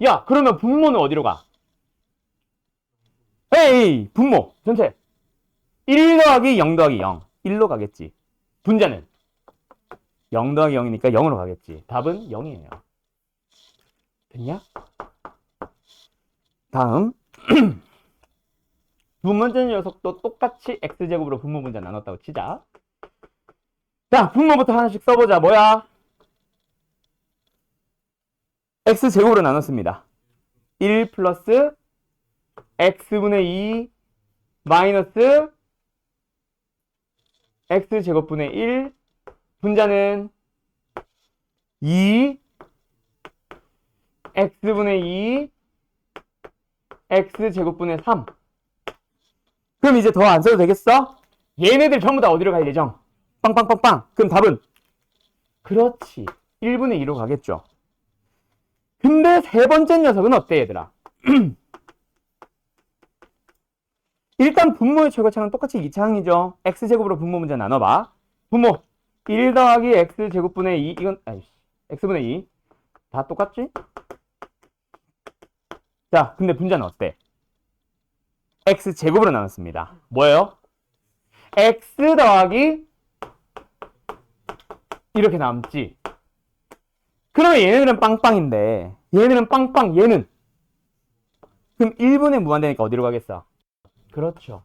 야, 그러면 분모는 어디로 가? 에이, 분모. 전체. 1 더하기 0 더하기 0. 1로 가겠지. 분자는 0 더하기 0이니까 0으로 가겠지. 답은 0이에요. 됐냐? 다음. 두 번째 녀석도 똑같이 x제곱으로 분모 분자 나눴다고 치자. 자, 분모부터 하나씩 써보자. 뭐야? x제곱으로 나눴습니다. 1 플러스 x분의 2 마이너스 x제곱분의 1 분자는 2 x분의 2 x제곱분의 3. 그럼 이제 더 안 써도 되겠어? 얘네들 전부 다 어디로 갈 예정? 빵빵빵빵. 그럼 답은? 그렇지. 1분의 2로 가겠죠. 근데 세 번째 녀석은 어때, 얘들아? 일단 분모의 최고차는 똑같이 2차항이죠. x제곱으로 분모 문제 나눠봐. 분모 1 더하기 x제곱분의 2. 이건 x분의 2. 다 똑같지? 자, 근데 분자는 어때? x제곱으로 나눴습니다. 뭐예요? x 더하기 이렇게 남지. 그러면 얘네들은 빵빵인데 얘네들은 빵빵, 얘는 그럼 1분의 무한대니까 어디로 가겠어? 그렇죠.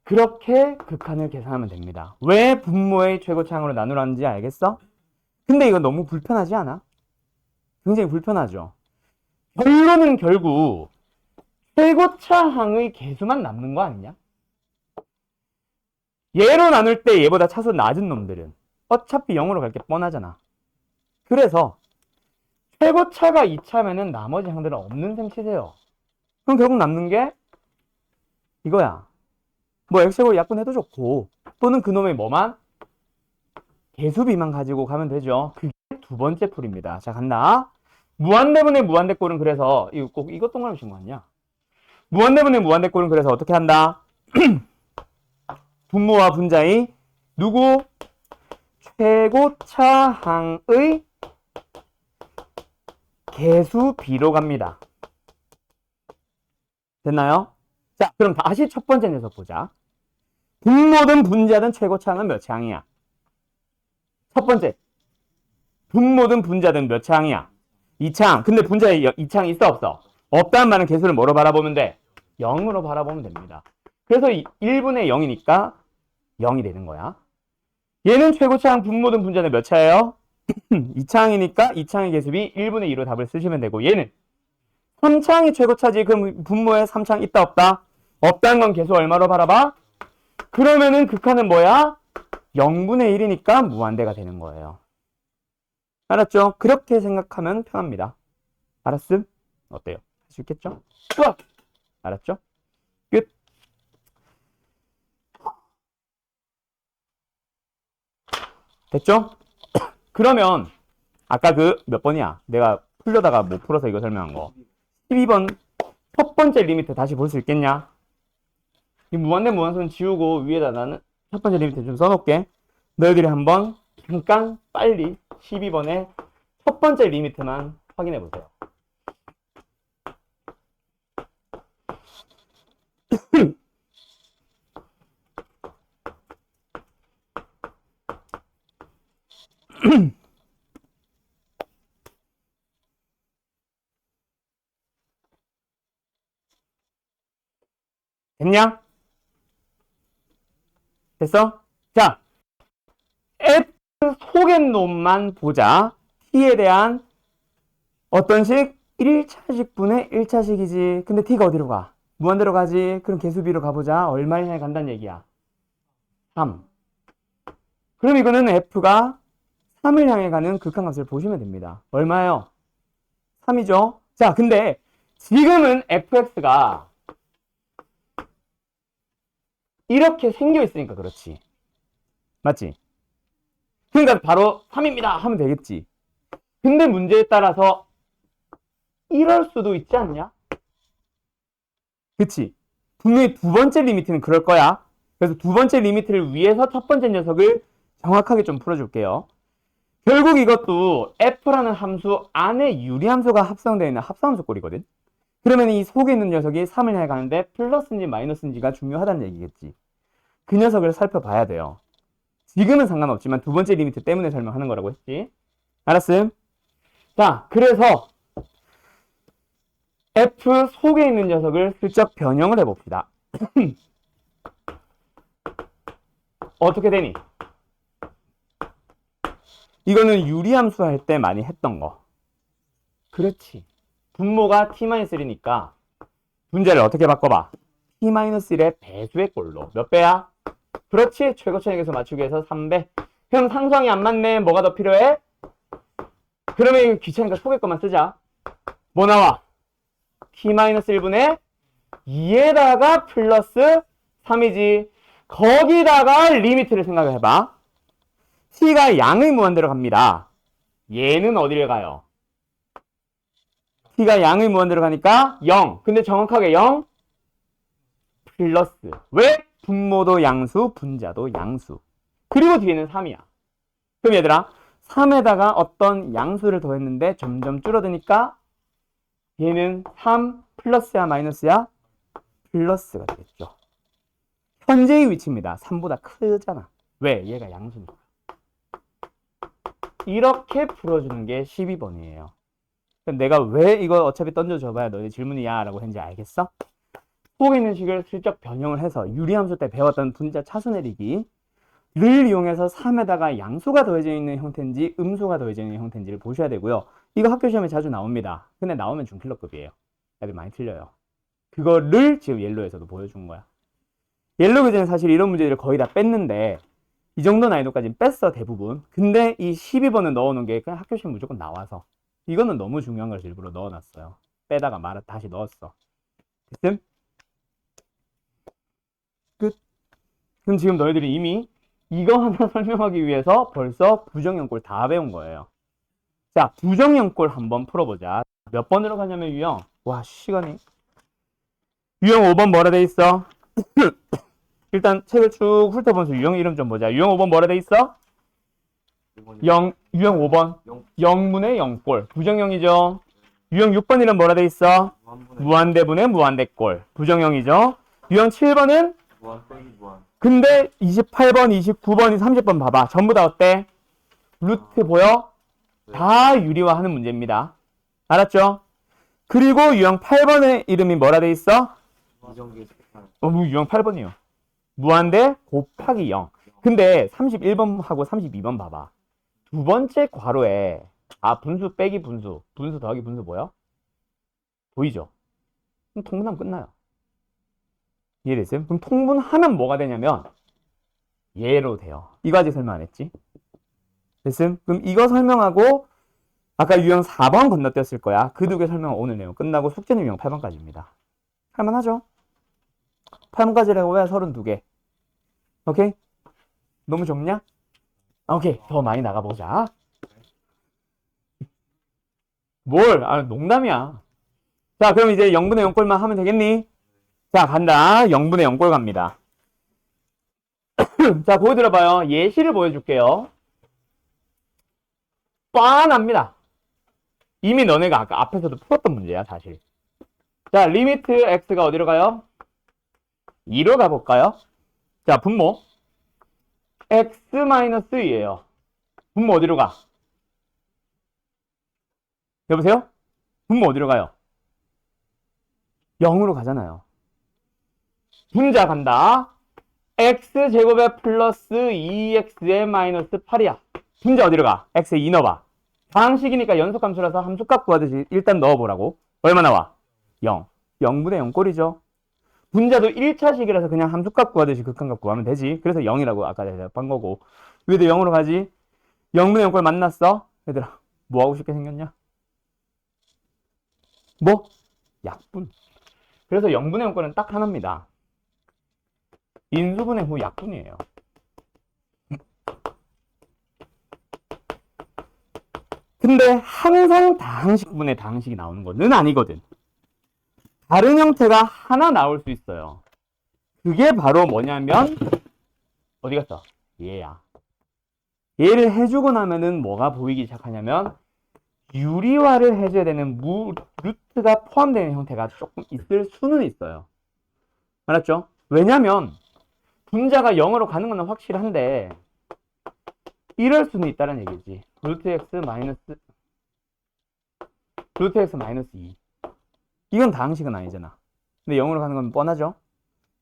그렇게 극한을 계산하면 됩니다. 왜 분모의 최고차항으로 나누라는지 알겠어? 근데 이거 너무 불편하지 않아? 굉장히 불편하죠. 결론은 결국 최고차항의 개수만 남는 거 아니냐? 얘로 나눌 때 얘보다 차수 낮은 놈들은 어차피 0으로 갈 게 뻔하잖아. 그래서 최고차가 2차면은 나머지 항들은 없는 셈 치세요. 그럼 결국 남는 게 이거야. 뭐 x제곱 약분해도 좋고 또는 그놈의 뭐만? 개수비만 가지고 가면 되죠. 그게 두 번째 풀입니다. 자, 간다. 무한대분의 무한대꼴은 그래서 이거 꼭 이것 동그라미 친 거 아니야? 무한대분의 무한대꼴은 그래서 어떻게 한다? 분모와 분자의 누구? 최고차항의 개수비로 갑니다. 됐나요? 자, 그럼 다시 첫 번째 녀석 보자. 분모든 분자든 최고차항은 몇 차항이야? 첫 번째. 분모든 분자든 몇 차항이야? 2차항. 근데 분자에 2차항 있어 없어? 없다는 말은 개수를 뭐로 바라보면 돼? 0으로 바라보면 됩니다. 그래서 1분의 0이니까 0이 되는 거야. 얘는 최고차항 분모든 분자는 몇 차예요? 2차항이니까 2차항의 개수비 1분의 2로 답을 쓰시면 되고, 얘는 3차항이 최고차지. 그럼 분모에 3차항 있다 없다? 없다는 건 개수 얼마로 바라봐? 그러면은 극한은 뭐야? 0분의 1이니까 무한대가 되는 거예요. 알았죠? 그렇게 생각하면 편합니다. 알았음? 어때요? 할 수 있겠죠? 좋아! 알았죠? 끝! 됐죠? 그러면 아까 그 몇 번이야? 내가 풀려다가 못 풀어서 이거 설명한 거. 12번 첫 번째 리미트 다시 볼 수 있겠냐? 이 무한대 무한선 지우고 위에다 나는 첫 번째 리미트 좀 써놓을게. 너희들이 한번 잠깐 빨리 12번의 첫 번째 리미트만 확인해 보세요. 됐냐? 됐어? 자, F 소개놈만 보자. T에 대한 어떤 식? 1차식분의 1차식이지. 근데 T가 어디로 가? 무한대로 가지. 그럼 개수비로 가보자. 얼마를 향해 간다는 얘기야? 3. 그럼 이거는 F가 3을 향해 가는 극한값을 보시면 됩니다. 얼마예요? 3이죠? 자, 근데 지금은 fx가 이렇게 생겨 있으니까 그렇지. 맞지? 그러니까 바로 3입니다 하면 되겠지. 근데 문제에 따라서 이럴 수도 있지 않냐? 그치? 분명히 두 번째 리미트는 그럴 거야. 그래서 두 번째 리미트를 위해서 첫 번째 녀석을 정확하게 좀 풀어줄게요. 결국 이것도 f라는 함수 안에 유리함수가 합성되어 있는 합성함수 꼴이거든. 그러면 이 속에 있는 녀석이 3을 향해 가는데 플러스인지 마이너스인지가 중요하다는 얘기겠지. 그 녀석을 살펴봐야 돼요. 지금은 상관없지만 두 번째 리미트 때문에 설명하는 거라고 했지. 알았음? 자, 그래서 f 속에 있는 녀석을 슬쩍 변형을 해봅시다. 어떻게 되니? 이거는 유리함수 할 때 많이 했던 거. 그렇지. 분모가 t-1이니까 분자를 어떻게 바꿔봐? t-1의 배수의 꼴로. 몇 배야? 그렇지. 최고차익에서 맞추기 위해서 3배. 형 상수항이 안 맞네. 뭐가 더 필요해? 그러면 이거 귀찮으니까 속의 것만 쓰자. 뭐 나와? t-1분의 2에다가 플러스 3이지. 거기다가 리미트를 생각을 해봐. t가 양의 무한대로 갑니다. 얘는 어디를 가요? t가 양의 무한대로 가니까 0. 근데 정확하게 0 플러스. 왜? 분모도 양수, 분자도 양수. 그리고 뒤에는 3이야. 그럼 얘들아, 3에다가 어떤 양수를 더했는데 점점 줄어드니까 얘는 3 플러스야 마이너스야? 플러스가 되겠죠. 현재의 위치입니다. 3보다 크잖아. 왜? 얘가 양수니까. 이렇게 풀어주는 게 12번이에요. 내가 왜 이거 어차피 던져줘봐야 너희 질문이야 라고 했는지 알겠어? 속에 있는 식을 슬쩍 변형을 해서 유리함수 때 배웠던 분자 차수 내리기를 이용해서 3에다가 양수가 더해져 있는 형태인지 음수가 더해져 있는 형태인지를 보셔야 되고요. 이거 학교 시험에 자주 나옵니다. 근데 나오면 중킬러급이에요. 애들 많이 틀려요. 그거를 지금 옐로에서도 보여준 거야. 옐로 교재는 사실 이런 문제들을 거의 다 뺐는데 이 정도 난이도까지는 뺐어 대부분. 근데 이 12번은 넣어놓은 게 그냥 학교 시험 무조건 나와서 이거는 너무 중요한 걸 일부러 넣어놨어요. 빼다가 말아 다시 넣었어. 됐음? 끝. 그럼 지금 너희들이 이미 이거 하나 설명하기 위해서 벌써 부정형꼴 다 배운 거예요. 자, 부정형꼴 한번 풀어보자. 몇 번으로 가냐면 유형. 와, 시간이. 유형 5번 뭐라 돼 있어? 일단 책을 쭉 훑어보면서 유형 이름 좀 보자. 유형 5번 뭐라 돼 있어? 유형 5번. 0분의 0꼴. 부정형이죠. 유형 6번 이름 뭐라 돼 있어? 무한대분의 무한대꼴. 부정형이죠. 유형 7번은? 근데 28번, 29번, 30번 봐봐. 전부 다 어때? 루트 보여? 다 유리화하는 문제입니다. 알았죠? 그리고 유형 8번의 이름이 뭐라 돼 있어? 유형 8번이요. 무한대 곱하기 0. 근데 31번하고 32번 봐봐. 두 번째 괄호에 분수 빼기 분수, 분수 더하기 분수 뭐야? 보이죠? 그럼 통분하면 끝나요. 이해됐어요? 그럼 통분하면 뭐가 되냐면 얘로 돼요. 이거 아직 설명 안 했지? 됐음? 그럼 이거 설명하고 아까 유형 4번 건너뛰었을 거야. 그 두 개 설명 오늘 내용 끝나고 숙제는 유형 8번까지입니다. 할만하죠? 8번까지라고 왜 32개? 오케이? 너무 적냐? 오케이. 더 많이 나가보자. 뭘? 농담이야. 자, 그럼 이제 0분의 0꼴만 하면 되겠니? 자, 간다. 0분의 0꼴 갑니다. 자, 보여 들어봐요. 예시를 보여줄게요. 뻔합니다. 이미 너네가 아까 앞에서도 풀었던 문제야, 사실. 자, 리미트 x가 어디로 가요? 2로 가볼까요? 자, 분모. x-2예요. 분모 어디로 가? 여보세요? 분모 어디로 가요? 0으로 가잖아요. 분자 간다. x제곱에 플러스 2x에 마이너스 8이야. 분자 어디로 가? x에 2 넣어봐. 방식이니까 연속함수라서 함수값 구하듯이 일단 넣어보라고. 얼마 나와? 0. 0분의 0 꼴이죠. 분자도 1차식이라서 그냥 함수값 구하듯이 극한값 구하면 되지. 그래서 0이라고 아까 대답한 거고. 왜도 0으로 가지? 0분의 0 꼴 만났어? 얘들아, 뭐 하고 싶게 생겼냐? 뭐? 약분. 그래서 0분의 0 꼴은 딱 하나입니다. 인수분해 후 약분이에요. 근데 항상 다항식분의 다항식이 나오는 거는 아니거든. 다른 형태가 하나 나올 수 있어요. 그게 바로 뭐냐면 어디 갔어? 얘야. 얘를 해주고 나면은 뭐가 보이기 시작하냐면 유리화를 해줘야 되는 루트가 포함되는 형태가 조금 있을 수는 있어요. 알았죠? 왜냐면 분자가 0으로 가는 건 확실한데 이럴 수는 있다는 얘기지. 루트 x 마이너스 2. 이건 다항식은 아니잖아. 근데 0으로 가는 건 뻔하죠?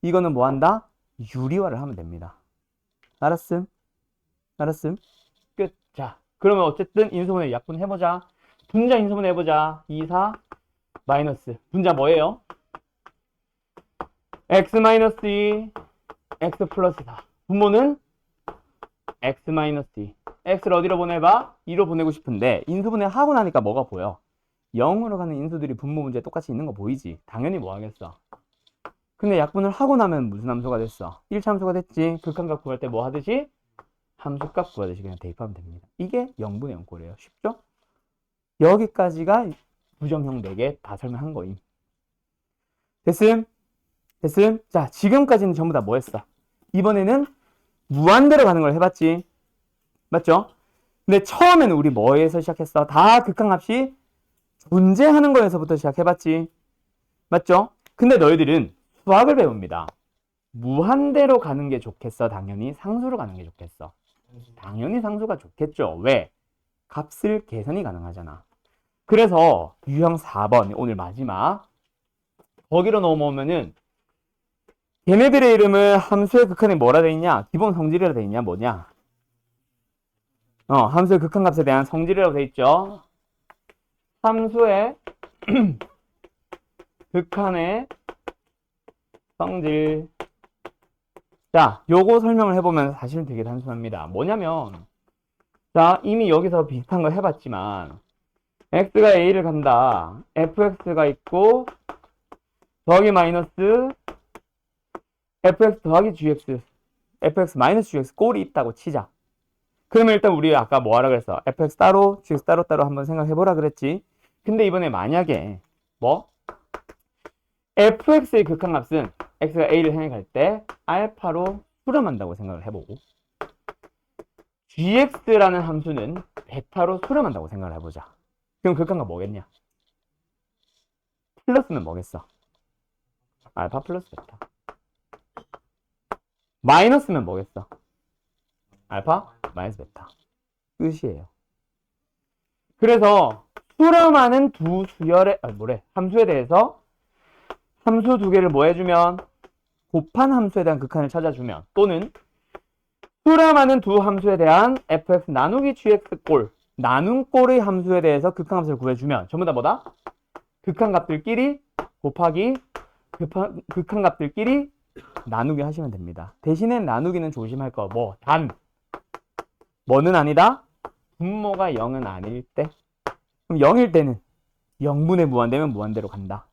이거는 뭐 한다? 유리화를 하면 됩니다. 알았음? 끝. 자, 그러면 어쨌든 인수분해 약분 해보자. 분자 인수분해 해보자. 2, 4 마이너스. 분자 뭐예요? x 마이너스 2 x 플러스 4. 분모는 x 마이너스 2. x를 어디로 보내봐? 2로 보내고 싶은데 인수분해 하고 나니까 뭐가 보여? 0으로 가는 인수들이 분모 문제에 똑같이 있는 거 보이지? 당연히 뭐 하겠어? 근데 약분을 하고 나면 무슨 함수가 됐어? 1차 함수가 됐지. 극한값 구할 때 뭐 하듯이? 함수값 구하듯이 그냥 대입하면 됩니다. 이게 0분의 0 꼴이에요. 쉽죠? 여기까지가 부정형 4개 다 설명한 거임. 됐음? 자, 지금까지는 전부 다 뭐 했어? 이번에는 무한대로 가는 걸 해봤지. 맞죠? 근데 처음에는 우리 뭐에서 시작했어? 다 극한값이 존재하는 거에서부터 시작해봤지. 맞죠? 근데 너희들은 수학을 배웁니다. 무한대로 가는 게 좋겠어? 당연히 상수로 가는 게 좋겠어? 당연히 상수가 좋겠죠. 왜? 값을 계산이 가능하잖아. 그래서 유형 4번 오늘 마지막 거기로 넘어오면은 얘네들의 이름을 함수의 극한에 뭐라 돼 있냐? 기본 성질이라 돼 있냐? 뭐냐? 함수의 극한값에 대한 성질이라고 돼 있죠. 함수의 극한의 성질. 자, 요거 설명을 해보면 사실은 되게 단순합니다. 뭐냐면, 자, 이미 여기서 비슷한 거 해봤지만, x가 a를 간다. fx가 있고, 더하기 마이너스, fx 더하기 gx, fx 마이너스 gx 꼴이 있다고 치자. 그러면 일단 우리 아까 뭐 하라 그랬어? fx 따로, gx 따로 한번 생각해보라 그랬지. 근데 이번에 만약에, 뭐? fx의 극한값은 x가 a를 향해 갈 때 알파로 수렴한다고 생각을 해보고 gx라는 함수는 베타로 수렴한다고 생각을 해보자. 그럼 극한값 뭐겠냐? 플러스는 뭐겠어? 알파 플러스 베타. 마이너스면 뭐겠어? 알파 마이너스 베타. 끝이에요. 그래서 수렴하는 두 수열의 함수에 대해서 함수 두 개를 뭐 해주면 곱한 함수에 대한 극한을 찾아주면 또는 수렴하는 두 함수에 대한 fx 나누기 gx 꼴 나눈 꼴의 함수에 대해서 극한값을 구해주면 전부 다 뭐다? 극한값들끼리 곱하기 극한값들끼리 나누기 하시면 됩니다. 대신에 나누기는 조심할 거 뭐는 아니다? 분모가 0은 아닐 때. 그럼 0일 때는 0분의 무한대면 무한대로 간다.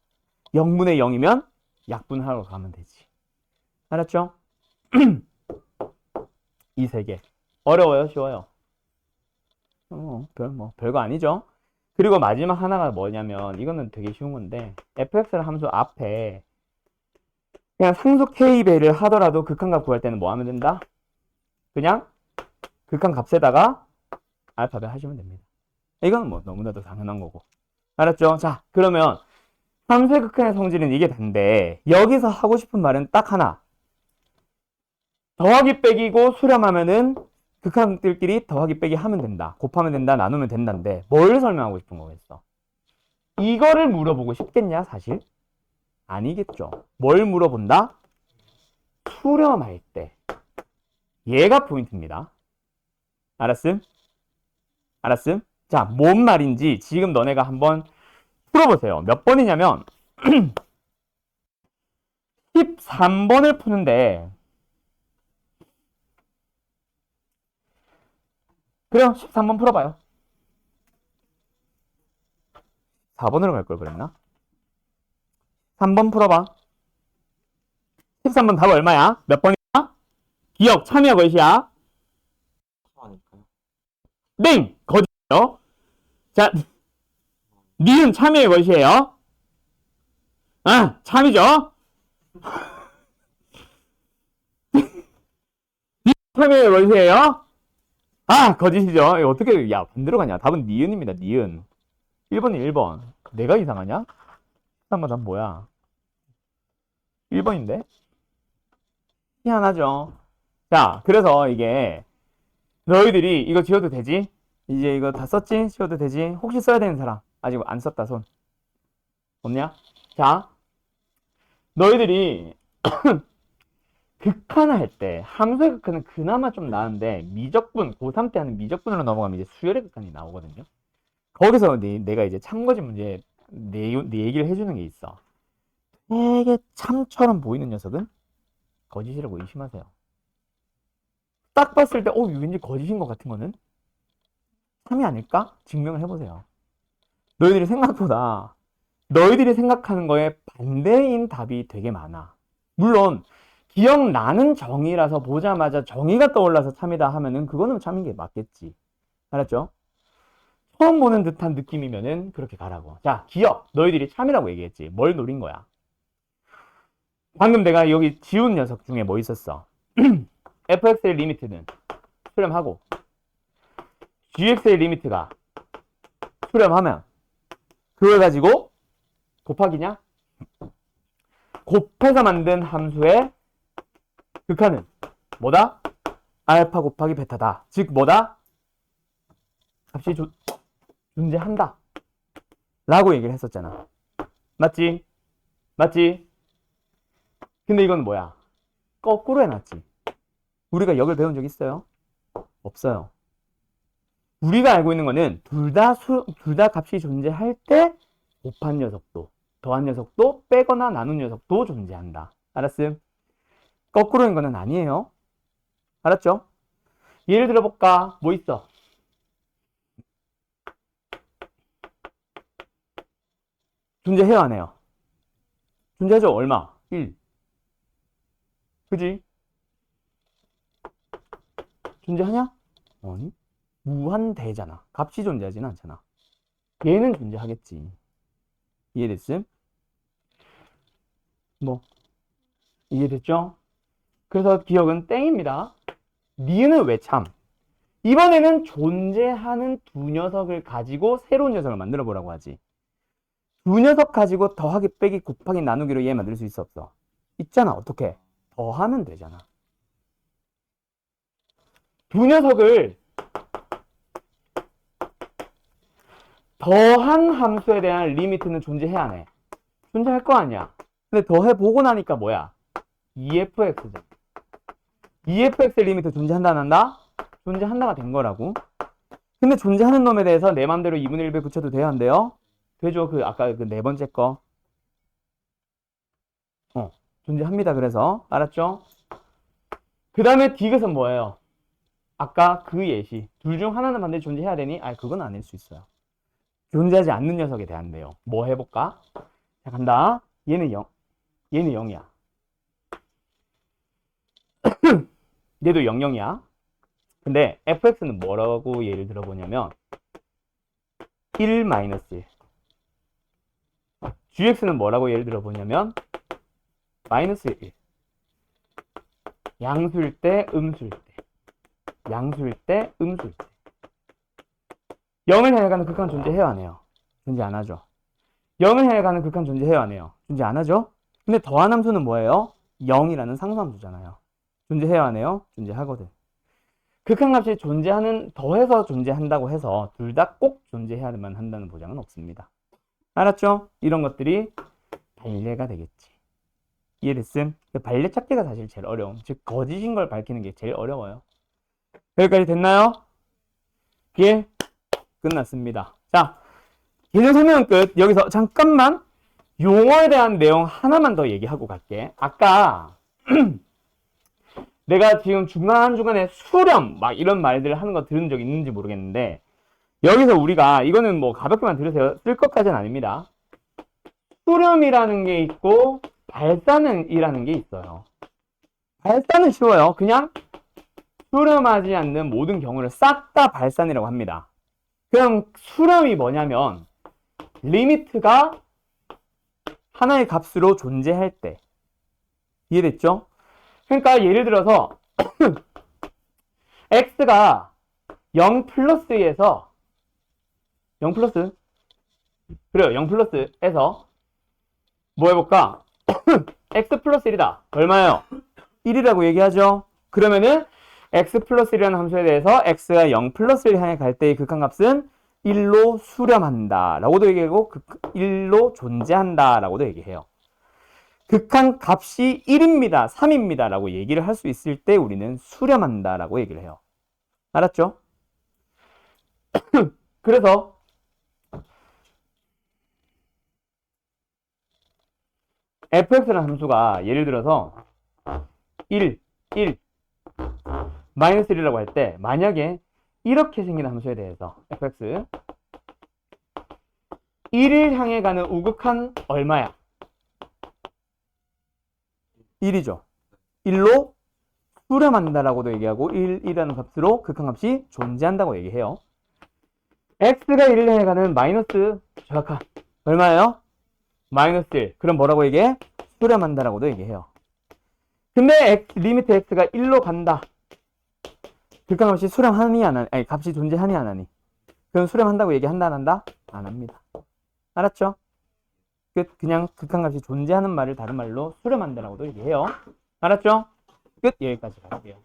0분의 0이면 약분하러 가면 되지. 알았죠? 이 세 개. 어려워요? 쉬워요? 별거 아니죠? 그리고 마지막 하나가 뭐냐면 이거는 되게 쉬운 건데 fx라는 함수 앞에 그냥 상수 k배를 하더라도 극한값 구할 때는 뭐 하면 된다? 그냥 극한 값에다가 알파벳 하시면 됩니다. 이건 뭐 너무나도 당연한 거고. 알았죠? 자, 그러면 함수의 극한의 성질은 이게 단데 여기서 하고 싶은 말은 딱 하나. 더하기 빼기고 수렴하면은 극한들끼리 더하기 빼기 하면 된다. 곱하면 된다. 나누면 된다인데 뭘 설명하고 싶은 거겠어? 이거를 물어보고 싶겠냐 사실? 아니겠죠. 뭘 물어본다? 수렴할 때. 얘가 포인트입니다. 알았음? 알았음? 자, 뭔 말인지 지금 너네가 한번 풀어보세요. 몇 번이냐면 13번을 푸는데 그래요. 13번 풀어봐요. 4번으로 갈 걸 그랬나? 3번 풀어봐. 13번 답 얼마야? 몇 번이야? 기억, 참여 것이야? 땡! 거짓이요. 자, 니은 참여의 것이에요. 아, 참이죠? 참여의 것이에요. 아, 거짓이죠. 이거 어떻게, 야, 반대로 가냐? 답은 니은입니다, 니은. 1번이 1번. 내가 이상하냐? 13번 답 뭐야? 1번인데? 희한하죠? 자, 그래서 이게, 너희들이 이거 지워도 되지? 이제 이거 다 썼지? 지워도 되지? 혹시 써야 되는 사람? 아직 안 썼다, 손. 없냐? 자, 너희들이 극한할 때, 함수의 극한은 그나마 좀 나은데, 미적분, 고3 때 하는 미적분으로 넘어가면 이제 수열의 극한이 나오거든요. 거기서 내가 이제 참고지 문제, 내 얘기를 해주는 게 있어. 되게 참처럼 보이는 녀석은 거짓이라고 의심하세요. 딱 봤을 때, 왠지 거짓인 것 같은 거는 참이 아닐까? 증명을 해보세요. 너희들이 생각보다, 너희들이 생각하는 거에 반대인 답이 되게 많아. 물론, 기억나는 정의라서 보자마자 정의가 떠올라서 참이다 하면은 그거는 참인 게 맞겠지. 알았죠? 처음 보는 듯한 느낌이면은 그렇게 가라고. 자, 기억. 너희들이 참이라고 얘기했지. 뭘 노린 거야? 방금 내가 여기 지운 녀석 중에 뭐 있었어? fx의 리미트는 수렴하고 gx의 리미트가 수렴하면 그걸 가지고 곱하기냐? 곱해서 만든 함수의 극한은 뭐다? 알파 곱하기 베타다. 즉 뭐다? 값이 존재한다 라고 얘기를 했었잖아. 맞지? 맞지? 근데 이건 뭐야? 거꾸로 해놨지. 우리가 역을 배운 적 있어요? 없어요. 우리가 알고 있는 거는 둘 다 값이 존재할 때 곱한 녀석도, 더한 녀석도, 빼거나 나눈 녀석도 존재한다. 알았음? 거꾸로인 거는 아니에요. 알았죠? 예를 들어볼까? 뭐 있어? 존재해요, 안 해요? 존재하죠? 얼마? 1. 그지? 존재하냐? 아니. 무한대잖아. 값이 존재하지는 않잖아. 얘는 존재하겠지. 이해됐음? 뭐, 이해됐죠? 그래서 기억은 땡입니다. 니은은 왜 참? 이번에는 존재하는 두 녀석을 가지고 새로운 녀석을 만들어 보라고 하지. 두 녀석 가지고 더하기 빼기 곱하기 나누기로 얘 만들 수 있어 없어? 있잖아. 어떻게? 더하면 되잖아. 두 녀석을 더한 함수에 대한 리미트는 존재해야 안 해? 존재할 거 아니야. 근데 더해보고 나니까 뭐야? EFX죠. EFX의 리미트 존재한다 안 한다? 존재한다가 된 거라고. 근데 존재하는 놈에 대해서 내 맘대로 2분의 1배 붙여도 돼야 안 돼요? 되죠. 아까 그 네 번째 거. 존재합니다. 그래서 알았죠? 그 다음에 디귿은 뭐예요? 아까 그 예시. 둘 중 하나는 반드시 존재해야 되니? 그건 아닐 수 있어요. 존재하지 않는 녀석에 대한대요. 뭐 해볼까? 자, 간다. 얘는 0. 얘는 0이야. 얘도 00이야. 근데 fx는 뭐라고 예를 들어보냐면 1 마이너스 1. gx는 뭐라고 예를 들어보냐면 마이너스 1. 양수일 때, 음수일 때. 양수일 때, 음수일 때. 0을 향해 가는 극한 존재해요, 안 해요? 존재 안 하죠. 0을 향해 가는 극한 존재해요, 안 해요? 존재 안 하죠? 근데 더한 함수는 뭐예요? 0이라는 상수함수잖아요. 존재해요, 안 해요? 존재하거든. 극한값이 존재하는, 더해서 존재한다고 해서 둘 다 꼭 존재해야만 한다는 보장은 없습니다. 알았죠? 이런 것들이 반례가 되겠지. 이해됐음? 반례 찾기가 사실 제일 어려움. 즉 거짓인 걸 밝히는 게 제일 어려워요. 여기까지 됐나요? 예, 끝났습니다. 자, 개념 설명은 끝. 여기서 잠깐만 용어에 대한 내용 하나만 더 얘기하고 갈게. 아까 내가 지금 중간중간에 수렴 막 이런 말들을 하는 거 들은 적 있는지 모르겠는데, 여기서 우리가 이거는 뭐 가볍게만 들으세요. 쓸 것까지는 아닙니다. 수렴이라는 게 있고 발산이라는 게 있어요. 발산은 쉬워요. 그냥 수렴하지 않는 모든 경우를 싹 다 발산이라고 합니다. 그럼 수렴이 뭐냐면 리미트가 하나의 값으로 존재할 때. 이해됐죠? 그러니까 예를 들어서 x가 0 플러스에서 0 플러스 그래요. 0 플러스에서 뭐 해볼까? x 플러스 1이다. 얼마예요? 1이라고 얘기하죠. 그러면은 x 플러스 1이라는 함수에 대해서 x가 0 플러스를 향해 갈 때의 극한값은 1로 수렴한다 라고도 얘기하고 1로 존재한다 라고도 얘기해요. 극한값이 1입니다 3입니다 라고 얘기를 할 수 있을 때 우리는 수렴한다 라고 얘기를 해요. 알았죠? 그래서 fx라는 함수가 예를 들어서 1, 마이너스 1이라고 할 때 만약에 이렇게 생긴 함수에 대해서 fx 1을 향해 가는 우극한 얼마야? 1이죠. 1로 수렴한다라고도 얘기하고 1이라는 값으로 극한값이 존재한다고 얘기해요. x가 1을 향해 가는 마이너스 정확한 얼마예요? 마이너스 1. 그럼 뭐라고 얘기해? 수렴한다라고도 얘기해요. 근데 리미트 x가 1로 간다. 극한값이 수렴하니 안 하니? 아니 값이 존재하니 안 하니? 그럼 수렴한다고 얘기한다 안 한다? 안 합니다. 알았죠? 끝. 그냥 극한값이 존재하는 말을 다른 말로 수렴한다라고도 얘기해요. 알았죠? 끝. 여기까지 갈게요.